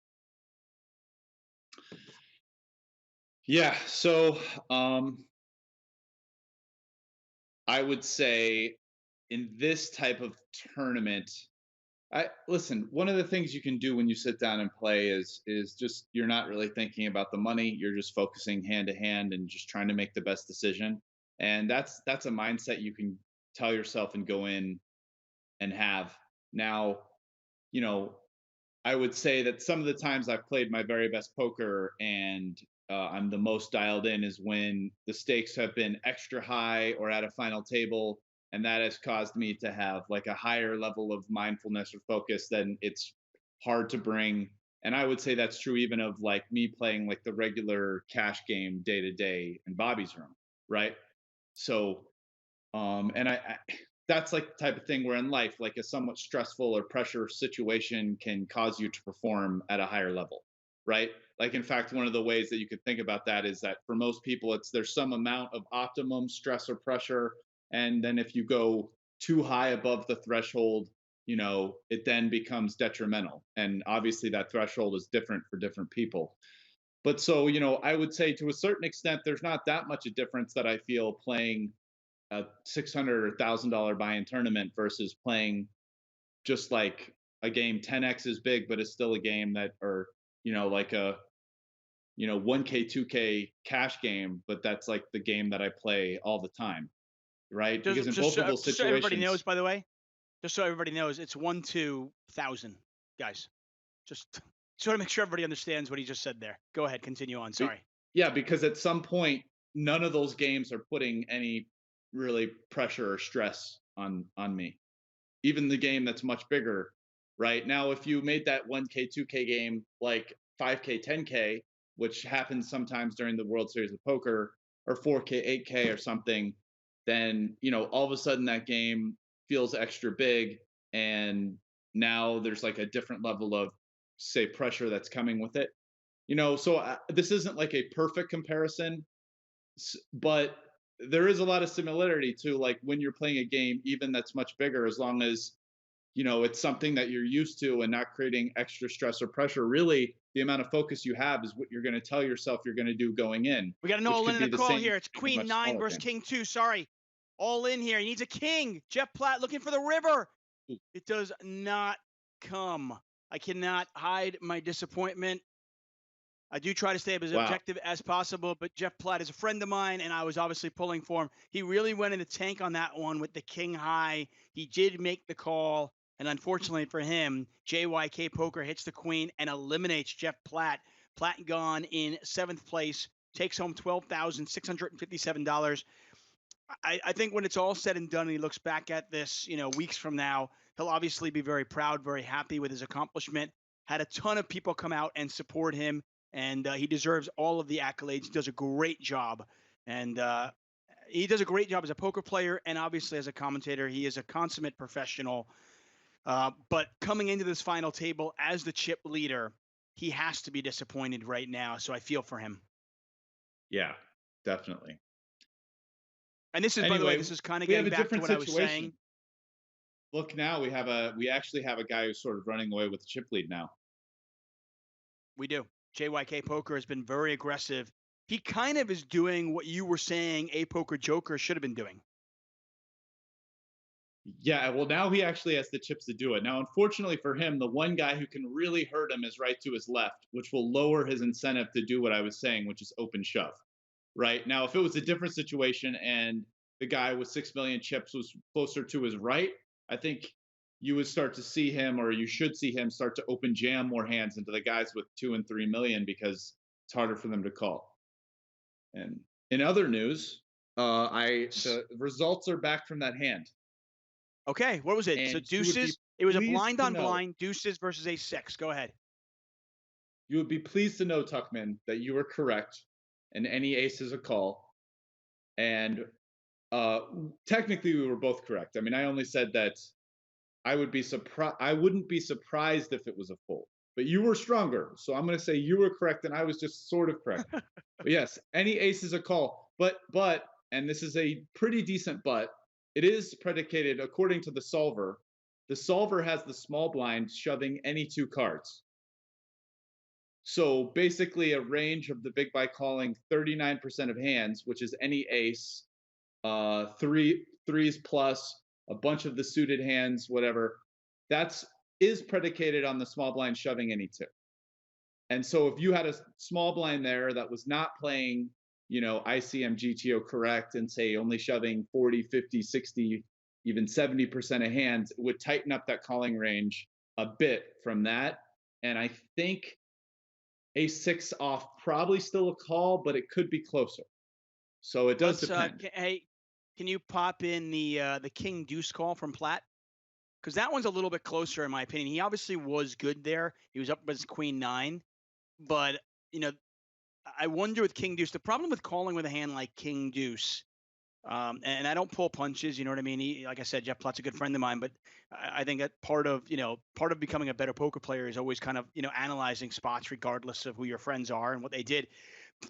B: Yeah. So, I would say in this type of tournament, I listen, one of the things you can do when you sit down and play is just you're not really thinking about the money, you're just focusing hand to hand and just trying to make the best decision. And that's a mindset you can tell yourself and go in and have. Now, you know, I would say that some of the times I've played my very best poker and I'm the most dialed in is when the stakes have been extra high or at a final table. And that has caused me to have like a higher level of mindfulness or focus than it's hard to bring. And I would say that's true even of like me playing like the regular cash game day to day in Bobby's room. Right. So, and that's like the type of thing where in life, like a somewhat stressful or pressure situation can cause you to perform at a higher level, right? Like, in fact, one of the ways that you could think about that is that for most people, it's there's some amount of optimum stress or pressure. And then if you go too high above the threshold, it then becomes detrimental. And obviously, that threshold is different for different people. But so, I would say to a certain extent, there's not that much a difference that I feel playing a $600 or $1,000 buy-in tournament versus playing just like a game 10x as big, but it's still a game that, or like a 1K 2K cash game, but that's like the game that I play all the time, right? Because
A: Just,
B: in
A: just,
B: both of
A: so,
B: those
A: just so everybody knows,
B: situations,
A: by the way, just so everybody knows, it's 1-2,000, guys. Just want to make sure everybody understands what he just said there. Go ahead, continue on. Sorry.
B: yeah, because at some point, none of those games are putting any really pressure or stress on me. Even the game that's much bigger, right? Now, if you made that 1K, 2K game like 5K, 10K, which happens sometimes during the World Series of Poker, or 4K, 8K or something, then, all of a sudden that game feels extra big. And now there's like a different level of, say, pressure that's coming with it. So this isn't like a perfect comparison, but there is a lot of similarity to like when you're playing a game, even that's much bigger, as long as it's something that you're used to and not creating extra stress or pressure. Really, the amount of focus you have is what you're going to tell yourself you're going to do going in,
A: We got an
B: which
A: all in
B: could
A: and
B: be
A: a
B: the
A: call
B: same
A: here. It's
B: in a
A: Queen
B: much
A: 9
B: smaller
A: versus
B: game.
A: King 2. Sorry. All in here. He needs a king. Jeff Platt looking for the river. It does not come. I cannot hide my disappointment. I do try to stay as
B: Wow.
A: objective as possible, but Jeff Platt is a friend of mine, and I was obviously pulling for him. He really went in the tank on that one with the king high. He did make the call, and unfortunately for him, JYK Poker hits the queen and eliminates Jeff Platt. Platt gone in 7th place, takes home $12,657. I think when it's all said and done, and he looks back at this, weeks from now, he'll obviously be very proud, very happy with his accomplishment. Had a ton of people come out and support him, and he deserves all of the accolades. He does a great job, and he does a great job as a poker player, and obviously as a commentator, he is a consummate professional. But coming into this final table as the chip leader, he has to be disappointed right now. So I feel for him.
B: Yeah, definitely.
A: And this is, by the way,
B: Anyway,
A: this is kind of
B: we have
A: getting
B: a
A: back to
B: different
A: what I was
B: situation.
A: saying.
B: Look, now we actually have a guy who's sort of running away with the chip lead now.
A: We do. JYK Poker has been very aggressive. He kind of is doing what you were saying a poker joker should have been doing.
B: Yeah, well, now he actually has the chips to do it. Now, unfortunately for him, the one guy who can really hurt him is right to his left, which will lower his incentive to do what I was saying, which is open shove. Right now, if it was a different situation and the guy with 6 million chips was closer to his right, I think you would start to see him, or you should see him, start to open jam more hands into the guys with 2 and 3 million, because it's harder for them to call. And in other news, the results are back from that hand.
A: Okay, what was it? So
B: And you would be
A: deuces. It was a
B: pleased
A: blind
B: to
A: on
B: know,
A: blind, deuces versus a 6. Go ahead.
B: you would be pleased to know, Tuchman, that you were correct, and any ace is a call. And technically, we were both correct. I mean, I only said that I wouldn't be surprised if it was a fold, but you were stronger. So I'm going to say you were correct, and I was just sort of correct. But yes, any ace is a call. But, and this is a pretty decent but, it is predicated according to the solver. The solver has the small blind shoving any 2 cards. So basically, a range of the big blind calling 39% of hands, which is any ace, threes plus a bunch of the suited hands, whatever. That's is predicated on the small blind shoving any 2. And so if you had a small blind there that was not playing, ICM GTO correct, and say only shoving 40, 50, 60, even 70% of hands, it would tighten up that calling range a bit from that. And I think a 6 off probably still a call, but it could be closer. So it does depend.
A: Hey, can you pop in the king deuce call from Platt? Because that one's a little bit closer in my opinion. He obviously was good there. He was up as queen 9, but I wonder with king deuce. The problem with calling with a hand like king deuce, and I don't pull punches. You know what I mean? Like I said, Jeff Platt's a good friend of mine, but I think that part of becoming a better poker player is always kind of analyzing spots regardless of who your friends are and what they did.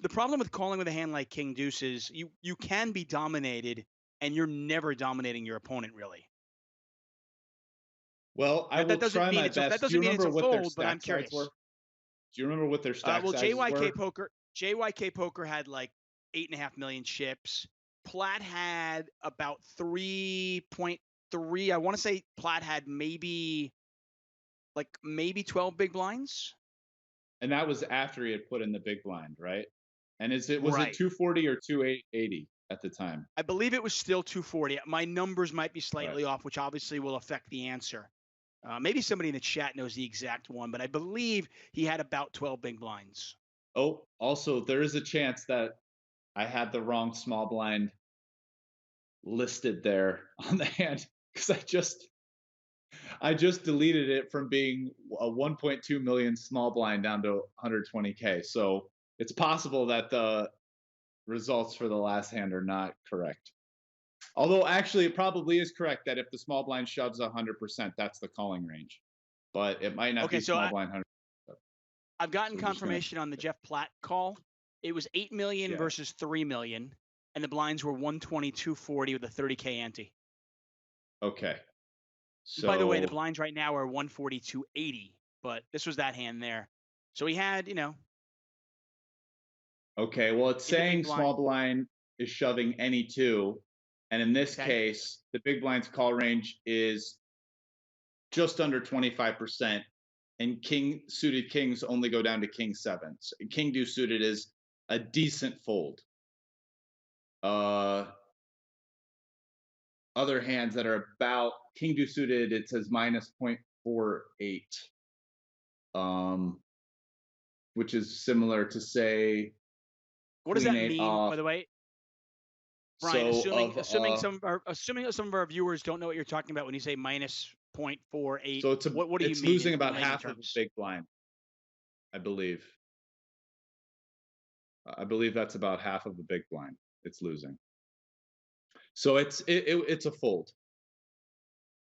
A: The problem with calling with a hand like king deuce is you can be dominated and you're never dominating your opponent really.
B: Well, I
A: That
B: will
A: doesn't
B: try
A: mean
B: my
A: it's that
B: best. Do you
A: doesn't mean it's
B: remember
A: a
B: what their
A: fold, but I'm
B: stack size were?
A: curious.
B: Do you remember what their stack
A: Well,
B: sizes were?
A: JYK Poker had like 8.5 million chips. Platt had about 3.3. I want to say Platt had maybe 12 big blinds.
B: And that was after he had put in the big blind, right? And was it
A: Right.
B: 240 or 280 at the time?
A: I believe it was still 240. My numbers might be slightly off, which obviously will affect the answer. Maybe somebody in the chat knows the exact one, but I believe he had about 12 big blinds.
B: Oh, also, there is a chance that I had the wrong small blind listed there on the hand, because I just deleted it from being a 1.2 million small blind down to 120K. So It's possible that the results for the last hand are not correct. Although actually it probably is correct that if the small blind shoves 100%, that's the calling range. But it might not
A: Okay,
B: be
A: so
B: small blind 100.
A: I've gotten
B: So we're just gonna
A: confirmation on the Jeff Platt call. It was 8 million
B: yeah.
A: versus 3 million, and the blinds were 122.40 with a 30K ante.
B: Okay.
A: By the way, the
B: So
A: blinds right now are 142.80, but this was that hand there. So he had,
B: okay, well it's
A: in the big
B: saying
A: blind.
B: small blind is shoving any two, and in this
A: Okay.
B: case, the big blind's call range is just under 25%, and king suited kings only go down to king sevens. King deuce suited is a decent fold. Other hands that are about king deuce suited, it says minus 0.48, which is similar to say
A: What does
B: queen
A: that
B: eight
A: mean,
B: off.
A: by the way, Brian?
B: So
A: Assuming some of our viewers don't know what you're talking about when you say minus 0.48.
B: so
A: What do you
B: it's
A: mean
B: losing
A: in
B: about
A: layman
B: half of the
A: terms?
B: big blind, I believe. I believe that's about half of the big blind it's losing. So it's a fold.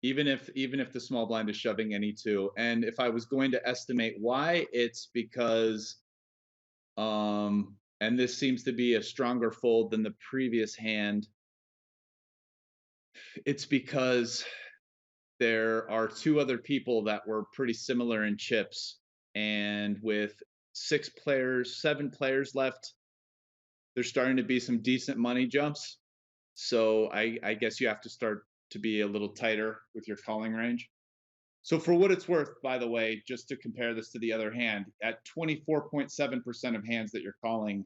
B: Even if the small blind is shoving any two. And if I was going to estimate why, it's because and this seems to be a stronger fold than the previous hand. It's because there are two other people that were pretty similar in chips, and with 7 players left, there's starting to be some decent money jumps. So I guess you have to start to be a little tighter with your calling range. So for what it's worth, by the way, just to compare this to the other hand, at 24.7% of hands that you're calling,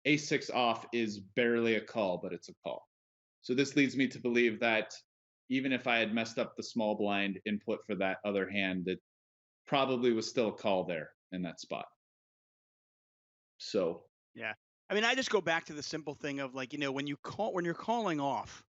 B: ace-6 off is barely a call, but it's a call. So this leads me to believe that even if I had messed up the small blind input for that other hand, it probably was still a call there in that spot. So
A: Yeah. I mean, I just go back to the simple thing of like, when you're calling off,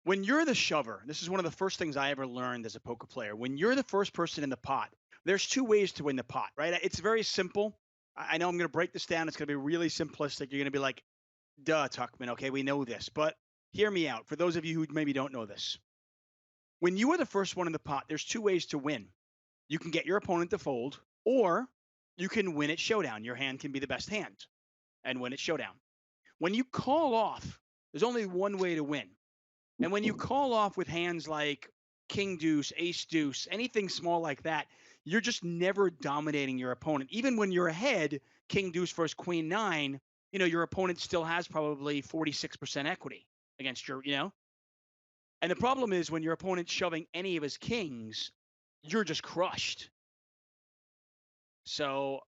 A: when you're the shover, this is one of the first things I ever learned as a poker player. When you're the first person in the pot, there's two ways to win the pot, right? It's very simple. I know I'm going to break this down. It's going to be really simplistic. You're going to be like, duh, Tuchman. Okay, we know this. But hear me out. For those of you who maybe don't know this, when you are the first one in the pot, there's two ways to win. You can get your opponent to fold, or you can win at showdown. Your hand can be the best hand and win at showdown. When you call off, there's only one way to win. And when you call off with hands like king deuce, ace deuce, anything small like that, you're just never dominating your opponent. Even when you're ahead, king deuce versus queen nine, your opponent still has probably 46% equity against your. And the problem is when your opponent's shoving any of his kings, you're just crushed. So,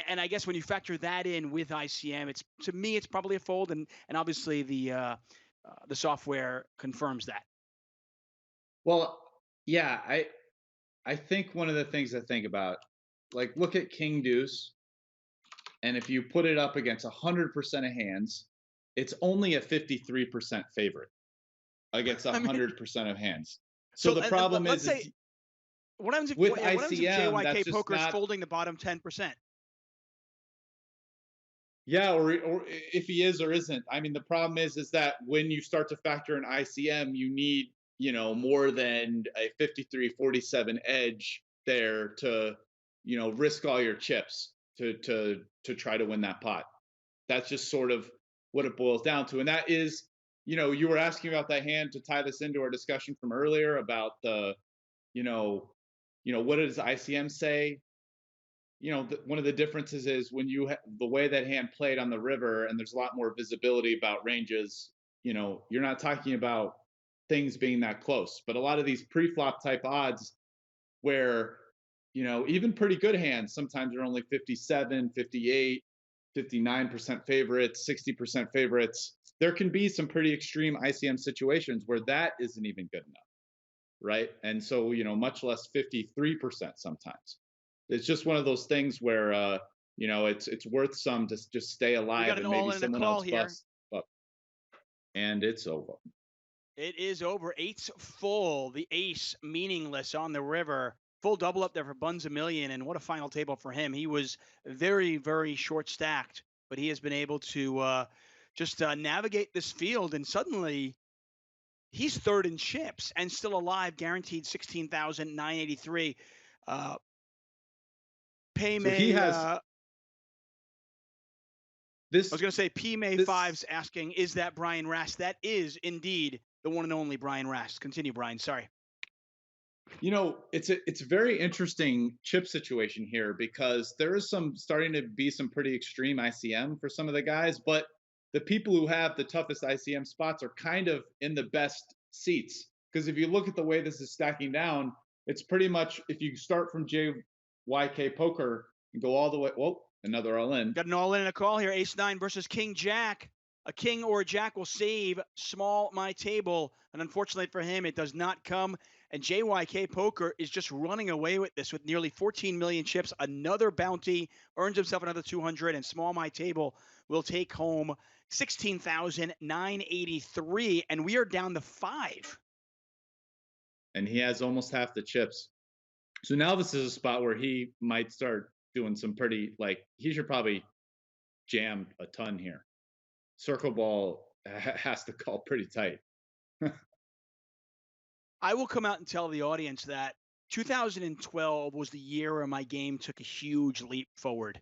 A: and I guess when you factor that in with ICM, to me it's probably a fold, and obviously the software confirms that.
B: well, yeah, I think one of the things I think about, like look at king deuce, and if you put it up against 100% of hands, it's only a 53% favorite against
A: I mean,
B: 100% of hands. So
A: so
B: the
A: and
B: problem
A: let's say
B: is
A: what happens if
B: with
A: what happens if
B: ICM, that's
A: JYK
B: just
A: poker is
B: not.
A: folding the bottom 10%?
B: Yeah, or if he is or isn't. I mean, the problem is that when you start to factor in ICM, you need more than a 53-47 edge there to risk all your chips to try to win that pot. That's just sort of what it boils down to, and that is, you were asking about that hand to tie this into our discussion from earlier about the, you know, what does ICM say? One of the differences is when the way that hand played on the river, and there's a lot more visibility about ranges. You're not talking about things being that close, but a lot of these pre-flop type odds where even pretty good hands sometimes are only 57, 58, 59% favorites, 60% favorites. There can be some pretty extreme ICM situations where that isn't even good enough, right? And so much less 53% sometimes. It's just one of those things where it's worth some to just stay
A: We got
B: alive
A: an
B: and maybe
A: all in a
B: someone
A: call
B: else
A: here.
B: busts up, and it's over.
A: It is over. Eight's full. The ace meaningless on the river. full double up there for Buns a Million, and what a final table for him. He was very, very short stacked, but he has been able to just navigate this field, and suddenly he's third in chips and still alive, guaranteed 16,983. Pay
B: So he
A: May.
B: has
A: I
B: this.
A: was going to say P May
B: This
A: 5's asking, is that Brian Rast? That is indeed the one and only Brian Rast. Continue, Brian. Sorry.
B: It's a very interesting chip situation here because there is starting to be some pretty extreme ICM for some of the guys, but the people who have the toughest ICM spots are kind of in the best seats. Because if you look at the way this is stacking down, it's pretty much if you start from JYK Poker and go all the way. Whoa, another all in.
A: Got an all in and a call here. Ace 9 versus King Jack. A king or a jack will save small my table, and unfortunately for him, it does not come. And JYK Poker is just running away with this with nearly 14 million chips. Another bounty, earns himself another 200, and small my table will take home 16,983, and we are down to 5.
B: And he has almost half the chips. So now this is a spot where he might start doing some pretty, like, he should probably jam a ton here. Circle ball has to call pretty tight.
A: I will come out and tell the audience that 2012 was the year where my game took a huge leap forward.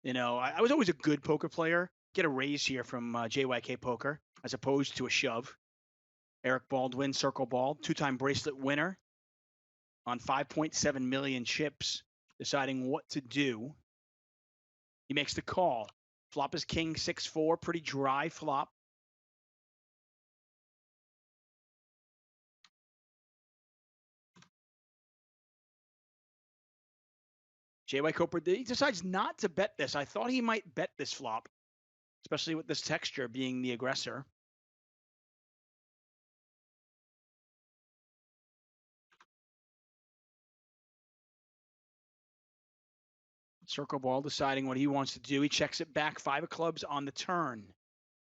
A: I was always a good poker player. Get a raise here from JYK Poker as opposed to a shove. Eric Baldwin, circle ball, 2-time bracelet winner on 5.7 million chips, deciding what to do. He makes the call. Flop is king 6-4, pretty dry flop. JY Cooper, he decides not to bet this. I thought he might bet this flop, especially with this texture being the aggressor. Circle ball deciding what he wants to do. He checks it back. 5 of clubs on the turn.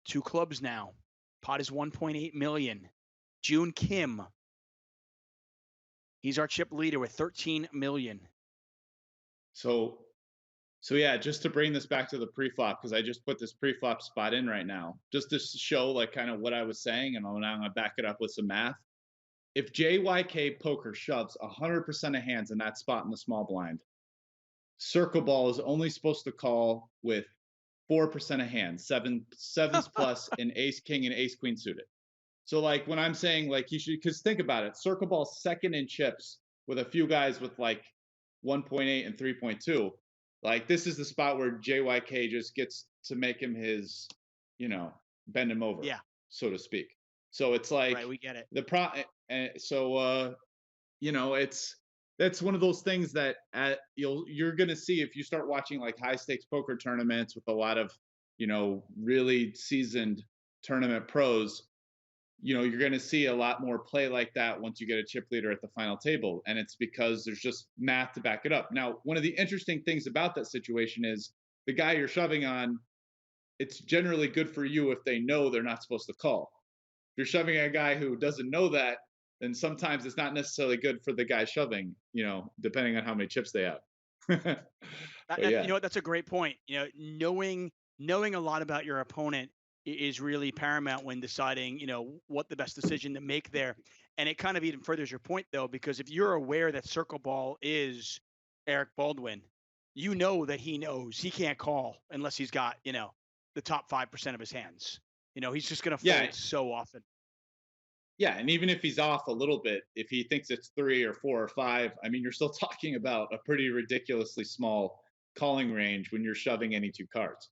A: 2 clubs now. Pot is 1.8 million. June Kim. He's our chip leader with 13 million.
B: So yeah, just to bring this back to the pre-flop, because I just put this pre-flop spot in right now, just to show like kind of what I was saying, and I'm going to back it up with some math. If JYK Poker shoves 100% of hands in that spot in the small blind, circle ball is only supposed to call with 4% of hands, sevens plus, and ace king and ace queen suited. So like when I'm saying like you should, because think about it, circle ball second in chips with a few guys with like 1.8 and 3.2. Like this is the spot where JYK just gets to make him his, bend him over,
A: yeah,
B: so to speak. So it's like
A: right, we get it.
B: That's one of those things that you're going to see if you start watching like high stakes poker tournaments with a lot of, really seasoned tournament pros. You're going to see a lot more play like that once you get a chip leader at the final table. And it's because there's just math to back it up. Now, one of the interesting things about that situation is the guy you're shoving on, it's generally good for you if they know they're not supposed to call. If you're shoving a guy who doesn't know that, then sometimes it's not necessarily good for the guy shoving, depending on how many chips they have.
A: Yeah. You know what? That's a great point. Knowing a lot about your opponent is really paramount when deciding, what the best decision to make there. And it kind of even furthers your point, though, because if you're aware that circle ball is Eric Baldwin, you know that he knows he can't call unless he's got, the top 5% of his hands. He's just going to fold so often.
B: Yeah, and even if he's off a little bit, if he thinks it's 3 or 4 or 5, I mean, you're still talking about a pretty ridiculously small calling range when you're shoving any 2 cards.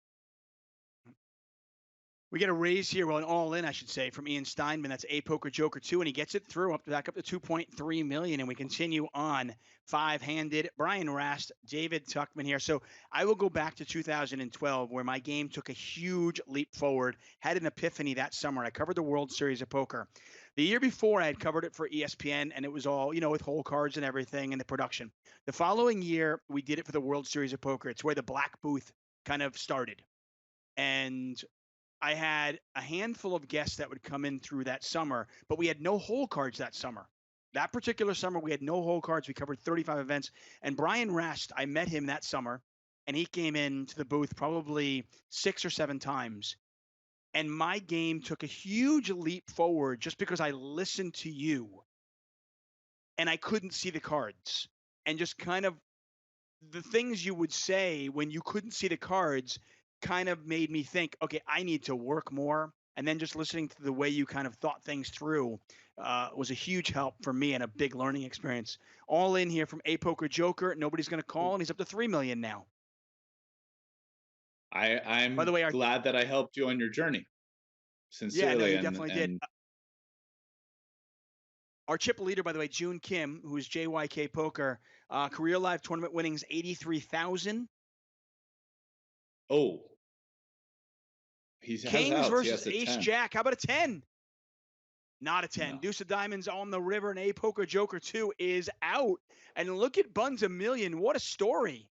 A: We get a raise here, well, an all-in, I should say, from Ian Steinman. That's a poker joker 2, and he gets it through back up to 2.3 million, and we continue on 5-handed. Brian Rast, David Tuchman here. So I will go back to 2012, where my game took a huge leap forward. Had an epiphany that summer. I covered the World Series of Poker. The year before, I had covered it for ESPN, and it was all, with hole cards and everything and the production. The following year, we did it for the World Series of Poker. It's where the black booth kind of started. And I had a handful of guests that would come in through that summer, but we had no hole cards that summer. That particular summer, we had no hole cards. We covered 35 events. And Brian Rast, I met him that summer, and he came into the booth probably 6 or 7 times. And my game took a huge leap forward just because I listened to you and I couldn't see the cards. And just kind of the things you would say when you couldn't see the cards kind of made me think, okay, I need to work more. And then just listening to the way you kind of thought things through was a huge help for me and a big learning experience. All in here from A Poker Joker. Nobody's going to call, and he's up to 3 million now. By the
B: I'm
A: way,
B: glad that I helped you on your journey.
A: yeah, no,
B: Sincerely,
A: you definitely did. Our chip leader, by the way, June Kim, who is JYK Poker, career live tournament winnings 83,000.
B: oh, he has
A: Kings
B: outs. He
A: versus
B: has a
A: Ace
B: 10.
A: Jack. How about a 10? Not a 10.
B: No.
A: Deuce of Diamonds on the river, and A Poker Joker 2 is out. And look at Buns a Million. What a story.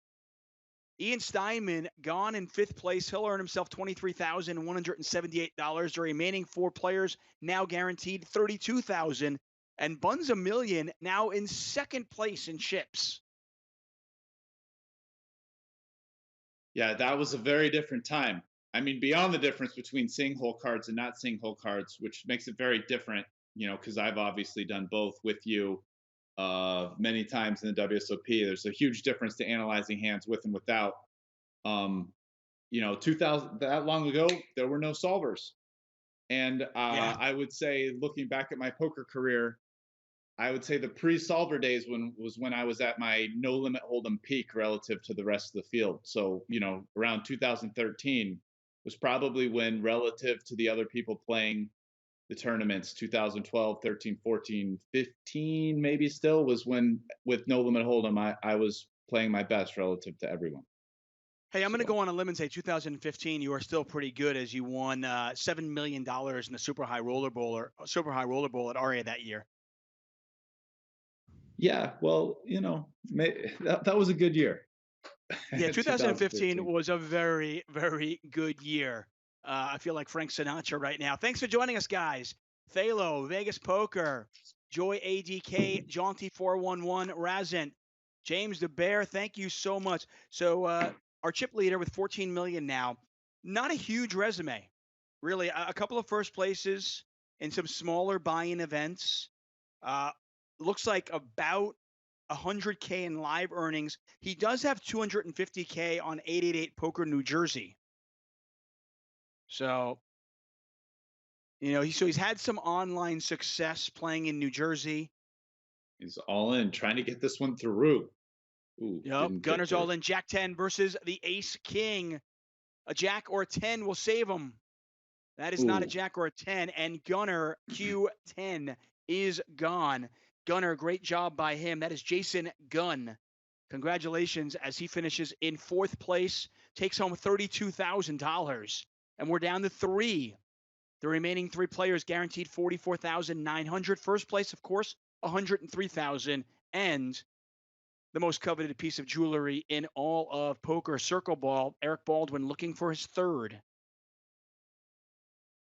A: Ian Steinman gone in 5th place. He'll earn himself $23,178. The remaining 4 players now guaranteed $32,000. And Buns a Million now in 2nd place in chips.
B: Yeah, that was a very different time. I mean, beyond the difference between seeing hole cards and not seeing hole cards, which makes it very different, because I've obviously done both with you many times in the WSOP. There's a huge difference to analyzing hands with and without. 2000, that long ago, there were no solvers. And
A: Yeah.
B: I would say, looking back at my poker career, I would say the pre-solver days when I was at my no limit hold'em peak relative to the rest of the field. So, around 2013 was probably when, relative to the other people playing the tournaments, 2012, 13, 14, 15, maybe still was when, with no limit hold'em, I was playing my best relative to everyone.
A: Hey, I'm going to go on a limb and say 2015, you are still pretty good as you won $7 million in the Super High Roller Bowl at Aria that year.
B: Yeah, well, that was a good year.
A: Yeah, 2015 was a very, very good year. I feel like Frank Sinatra right now. Thanks for joining us, guys. Thalo, Vegas Poker, Joy ADK, Jaunty411, Razent, James the Bear. Thank you so much. So our chip leader with 14 million now. Not a huge resume, really. A couple of first places in some smaller buy-in events. Looks like about 100K in live earnings. He does have 250K on 888 Poker New Jersey. So, he's had some online success playing in New Jersey.
B: He's all in, trying to get this one through. Ooh,
A: yep, Gunner's all in. Jack 10 versus the Ace King. A Jack or a 10 will save him. That is not a Jack or a 10. And Gunner Q10 is gone. Gunner, great job by him. That is Jason Gunn. Congratulations as he finishes in 4th place, takes home $32,000. And we're down to 3. The remaining 3 players guaranteed $44,900. First place, of course, $103,000. And the most coveted piece of jewelry in all of poker, Circle Ball, Eric Baldwin looking for his 3rd.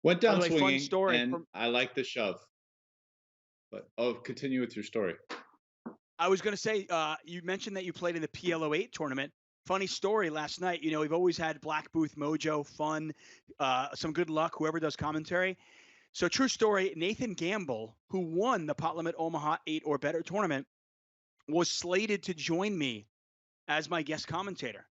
B: Went down
A: way,
B: swinging,
A: fun story
B: and I like the shove. But continue with your story.
A: I was going to say, you mentioned that you played in the PLO8 tournament. Funny story last night. We've always had Black Booth Mojo, fun, some good luck, whoever does commentary. So true story, Nathan Gamble, who won the Pot Limit Omaha 8 or better tournament, was slated to join me as my guest commentator.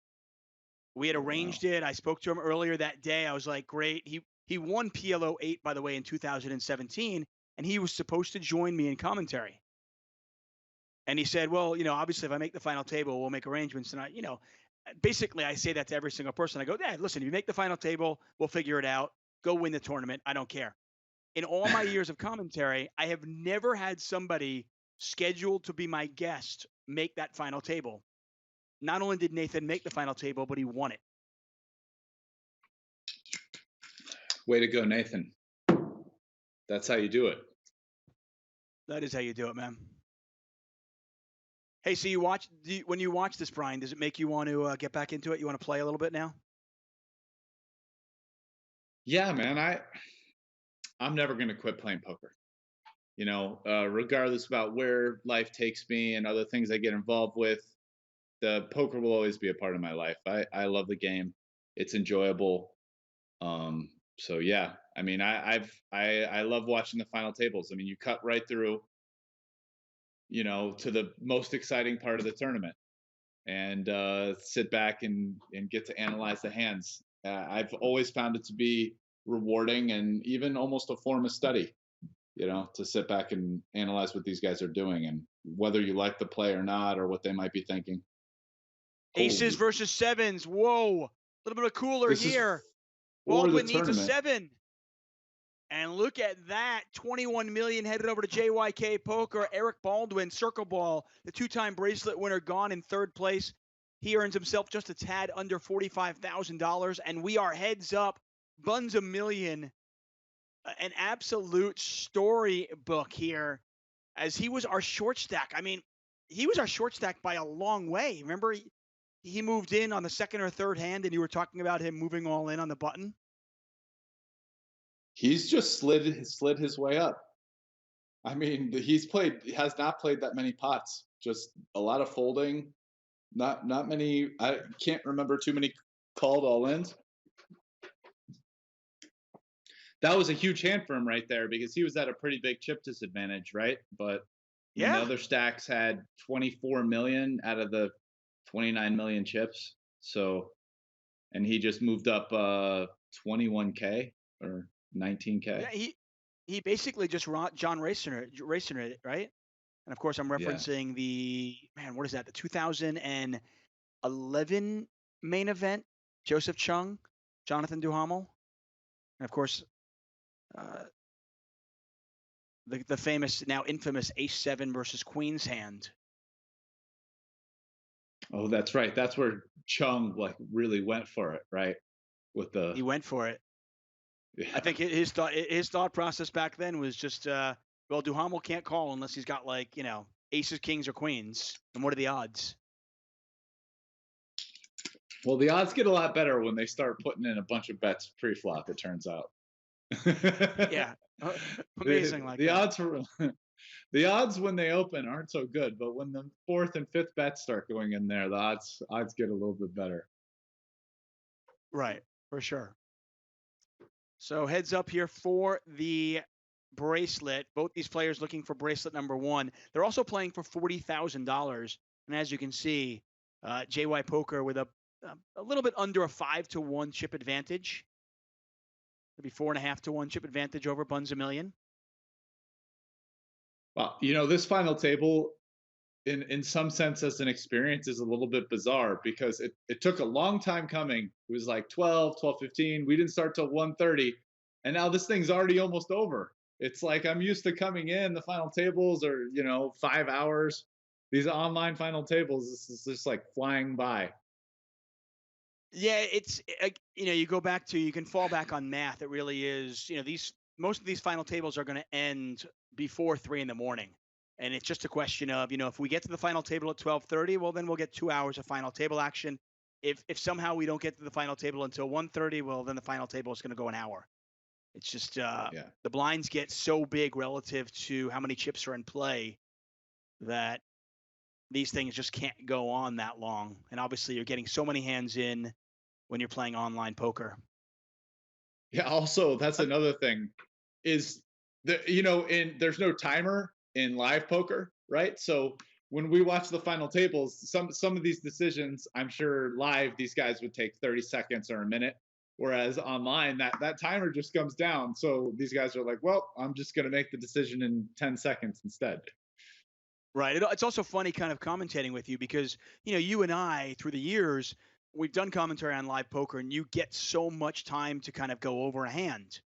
A: We had arranged it. I spoke to him earlier that day. I was like, great. He won PLO 8, by the way, in 2017, and he was supposed to join me in commentary. And he said, well, obviously if I make the final table, we'll make arrangements. And basically I say that to every single person. I go, yeah, listen, if you make the final table, we'll figure it out. Go win the tournament. I don't care. In all my years of commentary, I have never had somebody scheduled to be my guest make that final table. Not only did Nathan make the final table, but he won it.
B: Way to go, Nathan. That's how you do it.
A: That is how you do it, man. Hey, so when you watch this, Brian, does it make you want to get back into it? You want to play a little bit now?
B: Yeah, man. I'm never going to quit playing poker. Regardless about where life takes me and other things I get involved with, the poker will always be a part of my life. I love the game. It's enjoyable. Um, so yeah, I mean, I love watching the final tables. I mean, you cut right through, to the most exciting part of the tournament, and sit back and get to analyze the hands. I've always found it to be rewarding and even almost a form of study. To sit back and analyze what these guys are doing and whether you like the play or not or what they might be thinking.
A: Aces
B: Holy,
A: versus sevens. Whoa. A little bit of cooler
B: this is
A: here.
B: for the
A: Baldwin needs a
B: tournament.
A: 7. And look at that. 21 million headed over to JYK Poker. Eric Baldwin, circle ball, the 2-time bracelet winner, gone in 3rd place. He earns himself just a tad under $45,000. And we are heads up. Buns a million. An absolute storybook here, as he was our short stack. I mean, he was our short stack by a long way. Remember, he moved in on the 2nd or 3rd hand, and you were talking about him moving all in on the button.
B: He's just slid his way up. I mean, has not played that many pots. Just a lot of folding. Not many. I can't remember too many called all ins. That was a huge hand for him right there because he was at a pretty big chip disadvantage, right? But I mean, the
A: Yeah.
B: other stacks had 24 million out of the 29 million chips. So, and he just moved up 21K or 19K.
A: Yeah, he basically just John racing it, right? And of course, I'm
B: Yeah.
A: referencing what is that? The 2011 main event, Joseph Chung, Jonathan Duhamel, and of course, uh, the famous, now infamous Ace-7 versus Queen's hand.
B: Oh, that's right. That's where Chung like really went for it, right? With the
A: He went for it.
B: yeah.
A: I think his thought process back then was just, well, Duhamel can't call unless he's got aces, kings, or queens. And what are the odds?
B: Well, the odds get a lot better when they start putting in a bunch of bets pre-flop. It turns out.
A: Yeah, amazing like
B: the
A: that.
B: odds for the odds when they open aren't so good, but when the 4th and 5th bets start going in there, the odds get a little bit better.
A: Right, for sure. So heads up here for the bracelet. Both these players looking for bracelet number 1. They're also playing for $40,000. And as you can see, JY Poker with a little bit under a 5-to-1 chip advantage. Maybe 4.5-to-1 chip advantage over Buns a Million.
B: Well, this final table, in some sense, as an experience, is a little bit bizarre because it took a long time coming. It was like 12:15. We didn't start till 1:30, and now this thing's already almost over. It's like I'm used to coming in. The final tables are 5 hours. These online final tables, this is just like flying by.
A: Yeah, it's you go back to, you can fall back on math. It really is. Most of these final tables are going to end before 3 in the morning, and it's just a question of, if we get to the final table at 12:30, well, then we'll get 2 hours of final table action. If somehow we don't get to the final table until 1:30, well, then the final table is going to go an hour. It's just
B: Yeah.
A: the blinds get so big relative to how many chips are in play that these things just can't go on that long. And obviously, you're getting so many hands in when you're playing online poker.
B: Yeah. Also, that's another thing is that there's no timer in live poker, right? So when we watch the final tables, some of these decisions, I'm sure live these guys would take 30 seconds or a minute, whereas online that timer just comes down. So these guys are like, well, I'm just going to make the decision in 10 seconds instead.
A: Right. It's also funny kind of commentating with you because, you and I, through the years, we've done commentary on live poker, and you get so much time to kind of go over a hand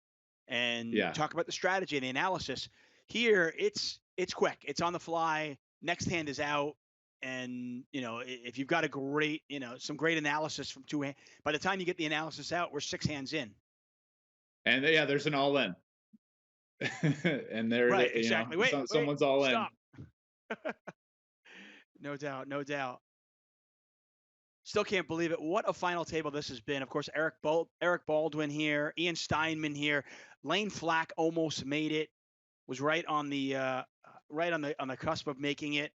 A: and
B: Yeah.
A: talk about the strategy and the analysis. Here, it's quick. It's on the fly. Next hand is out. And, if you've got a great, some great analysis from 2 hands, by the time you get the analysis out, we're 6 hands in.
B: And yeah, there's an all in. And there,
A: Right. Exactly. Wait,
B: someone's all in.
A: stop. No doubt. No doubt. Still can't believe it. What a final table this has been. Of course, Eric Baldwin here, Ian Steinman here. Lane Flack almost made it. Was right on the cusp of making it.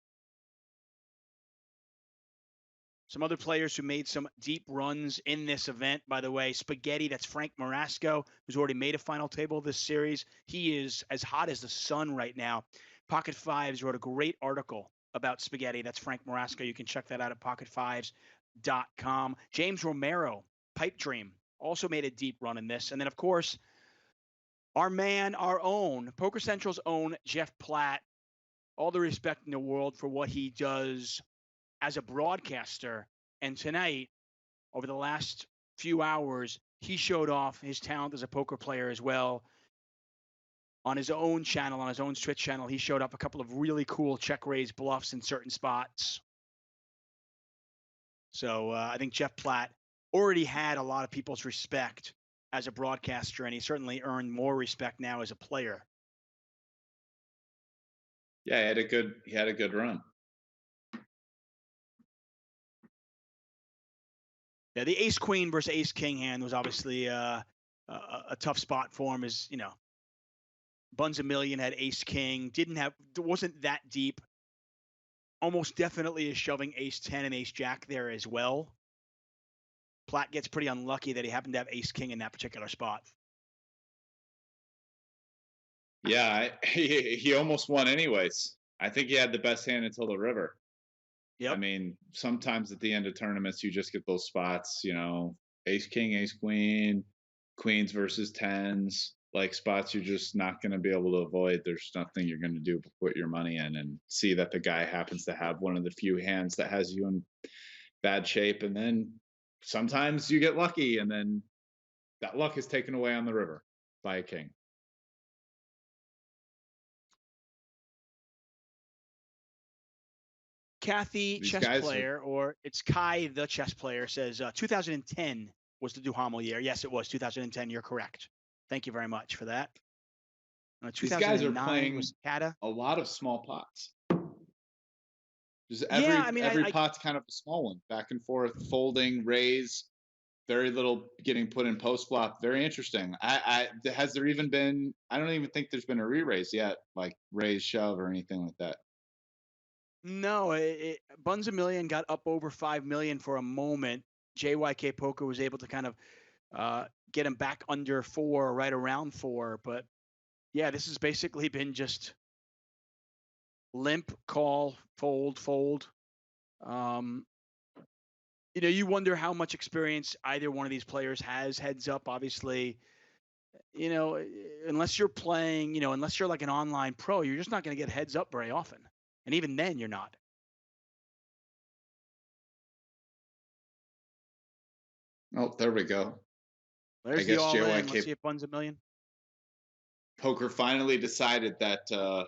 A: Some other players who made some deep runs in this event, by the way, Spaghetti, that's Frank Marasco, who's already made a final table of this series. He is as hot as the sun right now. Pocket Fives wrote a great article about Spaghetti. That's Frank Marasco. You can check that out at pocketfives.com. James Romero, Pipe Dream, also made a deep run in this. And then, of course, our man, our own, Poker Central's own Jeff Platt. All the respect in the world for what he does as a broadcaster. And tonight, over the last few hours, he showed off his talent as a poker player as well. On his own channel, on his own Twitch channel, he showed up a couple of really cool check raise bluffs in certain spots. So I think Jeff Platt already had a lot of people's respect as a broadcaster, and he certainly earned more respect now as a player.
B: Yeah, he had a good run.
A: Yeah, the ace queen versus ace king hand was obviously a tough spot for him. As you know, Buns a Million had ace king, wasn't that deep. Almost definitely is shoving ace 10 and ace jack there as well. Platt gets pretty unlucky that he happened to have ace king in that particular spot.
B: Yeah, he almost won anyways. I think he had the best hand until the river.
A: Yep.
B: I mean, sometimes at the end of tournaments, you just get those spots, ace king, ace queen, queens versus tens, like spots you're just not going to be able to avoid. There's nothing you're going to do but put your money in and see that the guy happens to have one of the few hands that has you in bad shape. And then sometimes you get lucky, and then that luck is taken away on the river by a king.
A: Kathy, chess player, or it's Kai, the chess player, says 2010 was the Duhamel year. Yes, it was 2010. You're correct. Thank you very much for that.
B: These guys are playing was Kata. A lot of small pots. Just every pot's kind of a small one, back and forth, folding, raise, very little getting put in post flop. Very interesting. Has there even been? I don't even think there's been a re-raise yet, like raise, shove, or anything like that.
A: No, Buns a Million got up over 5 million for a moment. JYK Poker was able to kind of get him back under 4, right around 4. But yeah, this has basically been just limp, call, fold, fold. You wonder how much experience either one of these players has heads up. Obviously, unless you're playing, unless you're like an online pro, you're just not going to get heads up very often. And even then, you're not.
B: Oh, there we go.
A: There's the all in. Let's see if Buns a Million.
B: Poker finally decided that the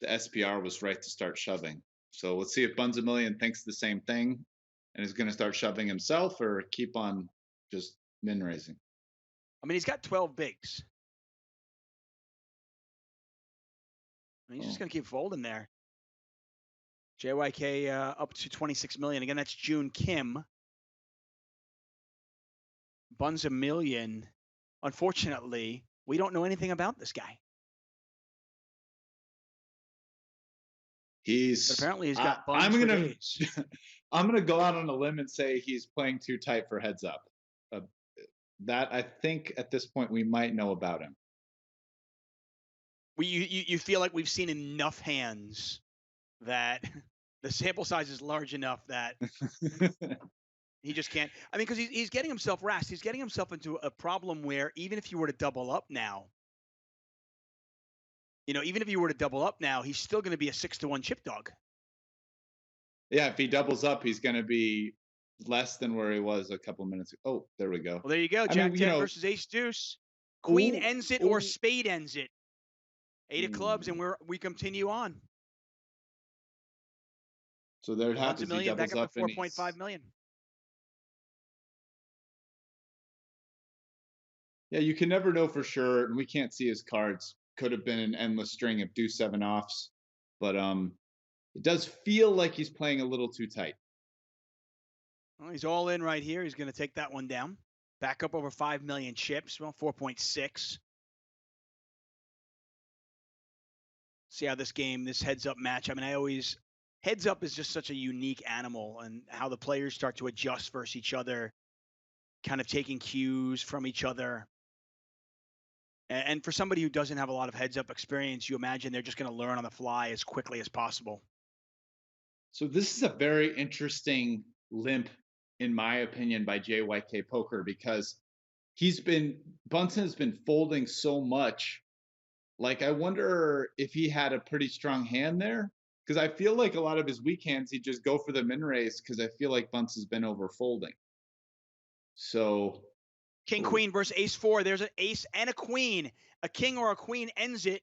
B: SPR was right to start shoving. So let's see if Buns a Million thinks the same thing and is going to start shoving himself, or keep on just min raising.
A: I mean, he's got 12 bigs. I mean, he's just going to keep folding there. JYK up to 26 million. Again, that's June Kim. Buns a Million. Unfortunately, we don't know anything about this guy. But apparently he's got buns
B: I'm
A: for
B: gonna,
A: days.
B: I'm going to go out on a limb and say he's playing too tight for heads up. That I think at this point we might know about him.
A: You feel like we've seen enough hands that the sample size is large enough that he just can't. I mean, because he's getting himself Rast. He's getting himself into a problem where even if you were to double up now, he's still going to be a 6-1 chip dog.
B: Yeah, if he doubles up, he's going to be less than where he was a couple of minutes ago. Oh, there we go.
A: Well, there you go. Jack 10 versus ace deuce. Queen ends it or spade ends it. 8 of clubs, and we continue on.
B: So there it happens.
A: Buns a Million back up to 4.5 million.
B: Yeah, you can never know for sure, and we can't see his cards. Could have been an endless string of deuce 7 offs, but it does feel like he's playing a little too tight.
A: Well, he's all in right here. He's going to take that one down. Back up over 5 million chips. Well, 4.6. see how this heads up match. I mean, heads up is just such a unique animal, and how the players start to adjust versus each other, kind of taking cues from each other. And for somebody who doesn't have a lot of heads up experience, you imagine they're just going to learn on the fly as quickly as possible.
B: So this is a very interesting limp, in my opinion, by JYK Poker, because Bunsen has been folding so much. Like, I wonder if he had a pretty strong hand there, because I feel like a lot of his weak hands, he'd just go for the min raise, because I feel like Bunsen's been over folding. So
A: King queen versus ace four. There's an ace and a queen. A king or a queen ends it.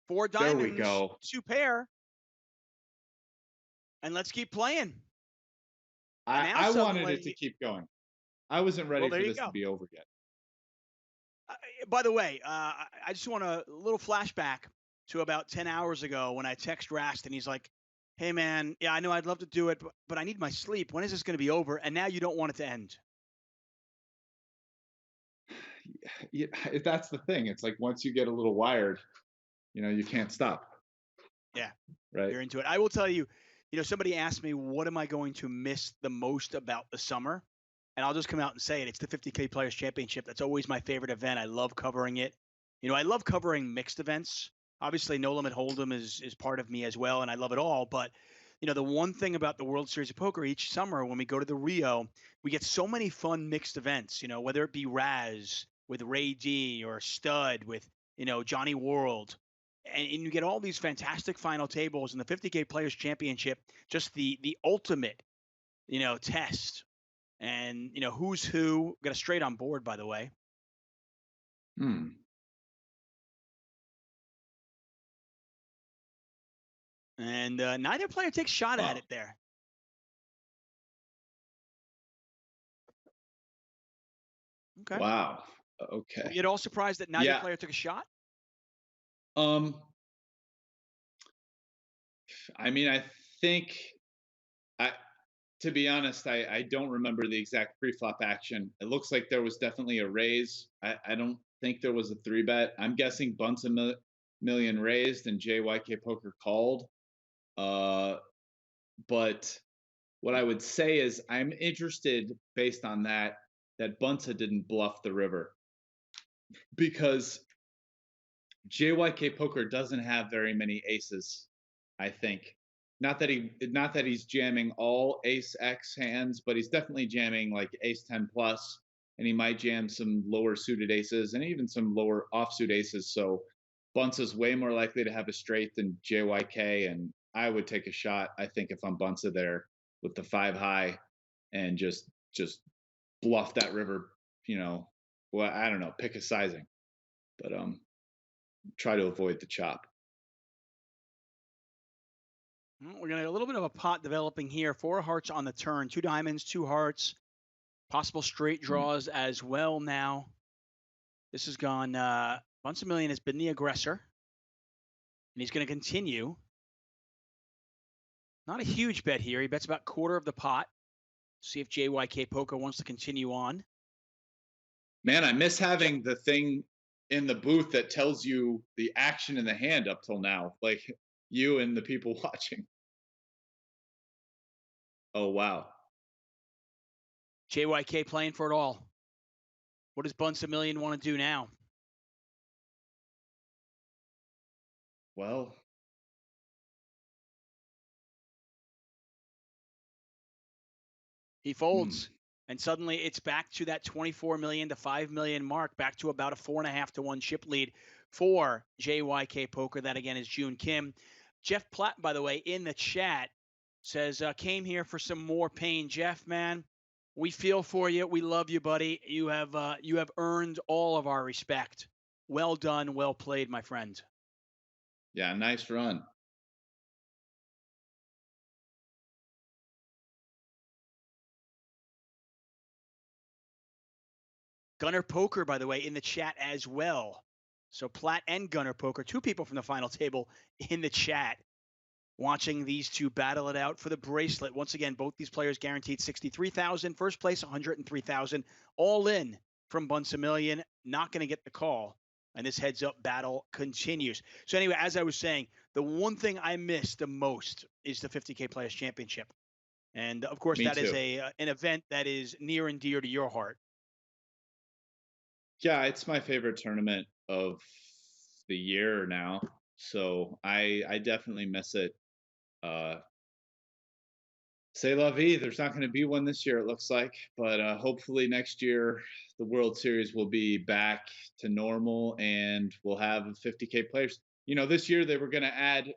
A: Four diamonds.
B: There we go.
A: Two pair. And let's keep playing.
B: I wanted it to keep going. I wasn't ready for this to be over yet.
A: By the way, I just want a little flashback to about 10 hours ago when I text Rast and he's like, hey, man, yeah, I know I'd love to do it, but I need my sleep. When is this going to be over? And now you don't want it to end.
B: Yeah, that's the thing. It's like once you get a little wired, you can't stop.
A: Yeah.
B: Right.
A: You're into it. I will tell you, somebody asked me, what am I going to miss the most about the summer? And I'll just come out and say it. It's the 50K Players Championship. That's always my favorite event. I love covering it. I love covering mixed events. Obviously, No Limit Hold'em is part of me as well, and I love it all. But, the one thing about the World Series of Poker each summer when we go to the Rio, we get so many fun mixed events, whether it be Raz with Ray D or Stud with, Johnny World. And you get all these fantastic final tables, and the 50K Players Championship, just the ultimate, test. And, who's who. Got a straight on board, by the way. And neither player takes shot at it there. Okay.
B: Wow. Okay.
A: Were you at all surprised that neither player took a shot?
B: I mean, I think to be honest, I don't remember the exact pre-flop action. It looks like there was definitely a raise. I don't think there was a 3-bet. I'm guessing Bunsen million raised and JYK Poker called. But what I would say is I'm interested, based on that Bunsen didn't bluff the river, because JYK Poker doesn't have very many aces, I think. Not that he's jamming all ace X hands, but he's definitely jamming like ace 10 plus, and he might jam some lower suited aces and even some lower offsuit aces. So Bunce is way more likely to have a straight than JYK, and I would take a shot, I think, if I'm Bunce there with the 5 high and just bluff that river, well, I don't know, pick a sizing. But try to avoid the chop.
A: We're going to a little bit of a pot developing here. 4 hearts on the turn, 2 diamonds, 2 hearts, possible straight draws as well now. This has gone, Bunsen Million has been the aggressor, and he's going to continue. Not a huge bet here. He bets about quarter of the pot. See if JYK Poker wants to continue on.
B: Man, I miss having the thing in the booth that tells you the action in the hand up till now, like you and the people watching. Oh, wow.
A: JYK playing for it all. What does Bunsen Million want to do now?
B: Well,
A: he folds. And suddenly it's back to that 24 million to 5 million mark, back to about a 4.5 to 1 chip lead for JYK Poker. That again is June Kim. Jeff Platt, by the way, in the chat says, came here for some more pain. Jeff, man, we feel for you. We love you, buddy. You have earned all of our respect. Well done. Well played, my friend.
B: Yeah, nice run.
A: Gunner Poker, by the way, in the chat as well. So Platt and Gunner Poker, 2 people from the final table in the chat, watching these 2 battle it out for the bracelet. Once again, both these players guaranteed $63,000. First place, $103,000. All in from Bunsen Million. Not going to get the call. and this heads up battle continues. So anyway, as I was saying, the one thing I miss the most is the 50K Players Championship. And of course,
B: Me
A: that is
B: too.
A: an event that is near and dear to your heart.
B: Yeah, it's my favorite tournament of the year now. So I definitely miss it. Uh C'est la vie. There's not going to be one this year, it looks like, but hopefully next year the World Series will be back to normal and we'll have 50K players. You know, this year uh, they were going to add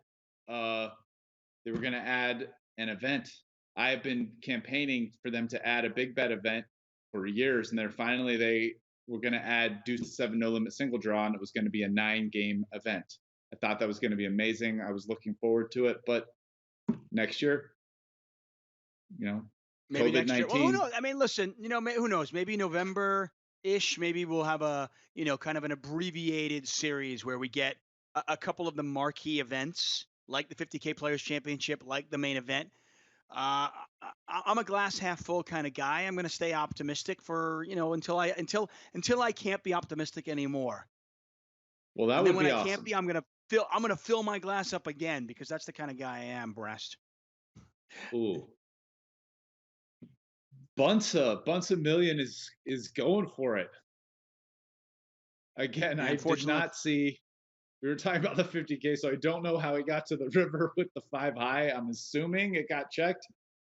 B: an event. I have been campaigning for them to add a big bet event for years, and they were going to add Deuce to Seven No Limit Single Draw, and it was going to be a 9-game event. I thought that was going to be amazing. I was looking forward to it, but next year, you know,
A: Maybe
B: COVID
A: next year. Well, who
B: 19.
A: knows? I mean, listen, who knows? Maybe November ish. Maybe we'll have kind of an abbreviated series where we get a couple of the marquee events, like the 50K Players Championship, like the main event. I'm a glass half full kind of guy. I'm going to stay optimistic for until I can't be optimistic anymore.
B: Well, that
A: And then
B: would
A: when
B: be
A: I can't
B: awesome.
A: be, I'm gonna fill my glass up again because that's the kind of guy I am, Rast.
B: Ooh, Bunsa Million is going for it again.
A: Yeah,
B: I did
A: unfortunately,
B: not see. We were talking about the 50K, so I don't know how he got to the river with the 5 high. I'm assuming it got checked,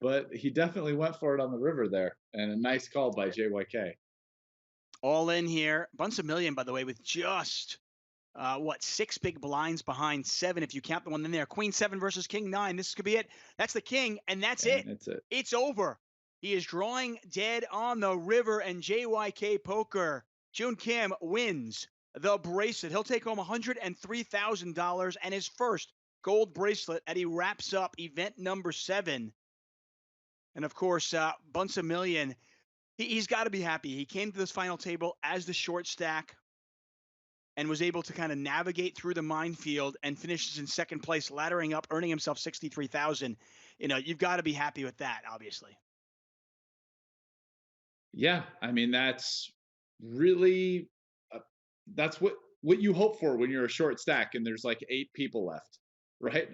B: but he definitely went for it on the river there, and a nice call by JYK.
A: all in here. Bunsen Million, by the way, with just what, 6 big blinds behind 7 if you count the one in there. Queen 7 versus King 9. This could be it. That's the king, and that's
B: And
A: it.
B: that's it.
A: It's over. He is drawing dead on the river, and JYK Poker, Jun Kim, wins the bracelet. He'll take home $103,000 and his first gold bracelet, and he wraps up event number 7. And of course, Bunsen Million, he's got to be happy. He came to this final table as the short stack and was able to kind of navigate through the minefield and finishes in second place, laddering up, earning himself 63,000. You've got to be happy with that, obviously.
B: Yeah, I mean really uh, that's what you hope for when you're a short stack and there's like 8 people left, right?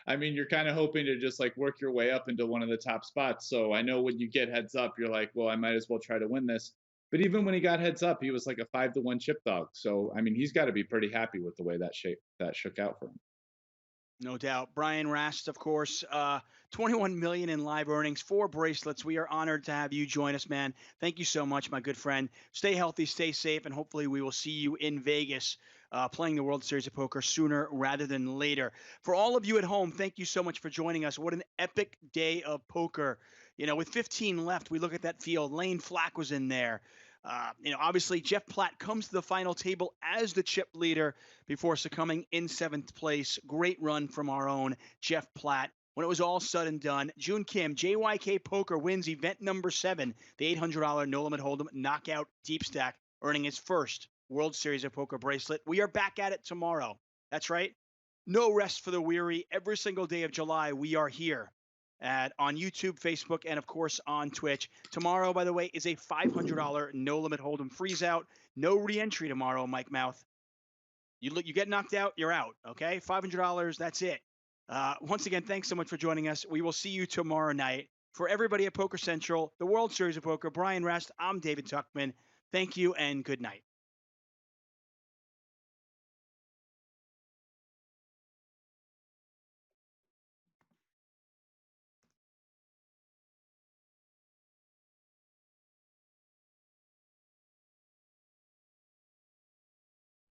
B: I mean, you're kind of hoping to just like work your way up into one of the top spots. So I know when you get heads up, you're like, well, I might as well try to win this. But even when he got heads up, he was like a 5-1 chip dog. So I mean, he's got to be pretty happy with the way that shook out for him.
A: No doubt. Brian Rast, of course, 21 million in live earnings, 4 bracelets. We are honored to have you join us, man. Thank you so much, my good friend. Stay healthy, stay safe, and hopefully we will see you in Vegas playing the World Series of Poker sooner rather than later. For all of you at home, thank you so much for joining us. What an epic day of poker. With 15 left, we look at that field. Lane Flack was in there. Obviously, Jeff Platt comes to the final table as the chip leader before succumbing in 7th place. Great run from our own Jeff Platt. When it was all said and done, Jun Kim, JYK Poker wins event number 7, the $800 No Limit Hold'em Knockout Deepstack, earning his first World Series of Poker bracelet. We are back at it tomorrow. That's right. No rest for the weary. Every single day of July, we are here on YouTube, Facebook, and of course on Twitch. Tomorrow, by the way, is a $500 No Limit Hold'em freeze out. No re-entry tomorrow, Mike Mouth. You get knocked out, you're out. Okay, $500. That's it. Once again, thanks so much for joining us. We will see you tomorrow night. For everybody at Poker Central, the World Series of Poker, Brian Rast, I'm David Tuchman. Thank you and good night.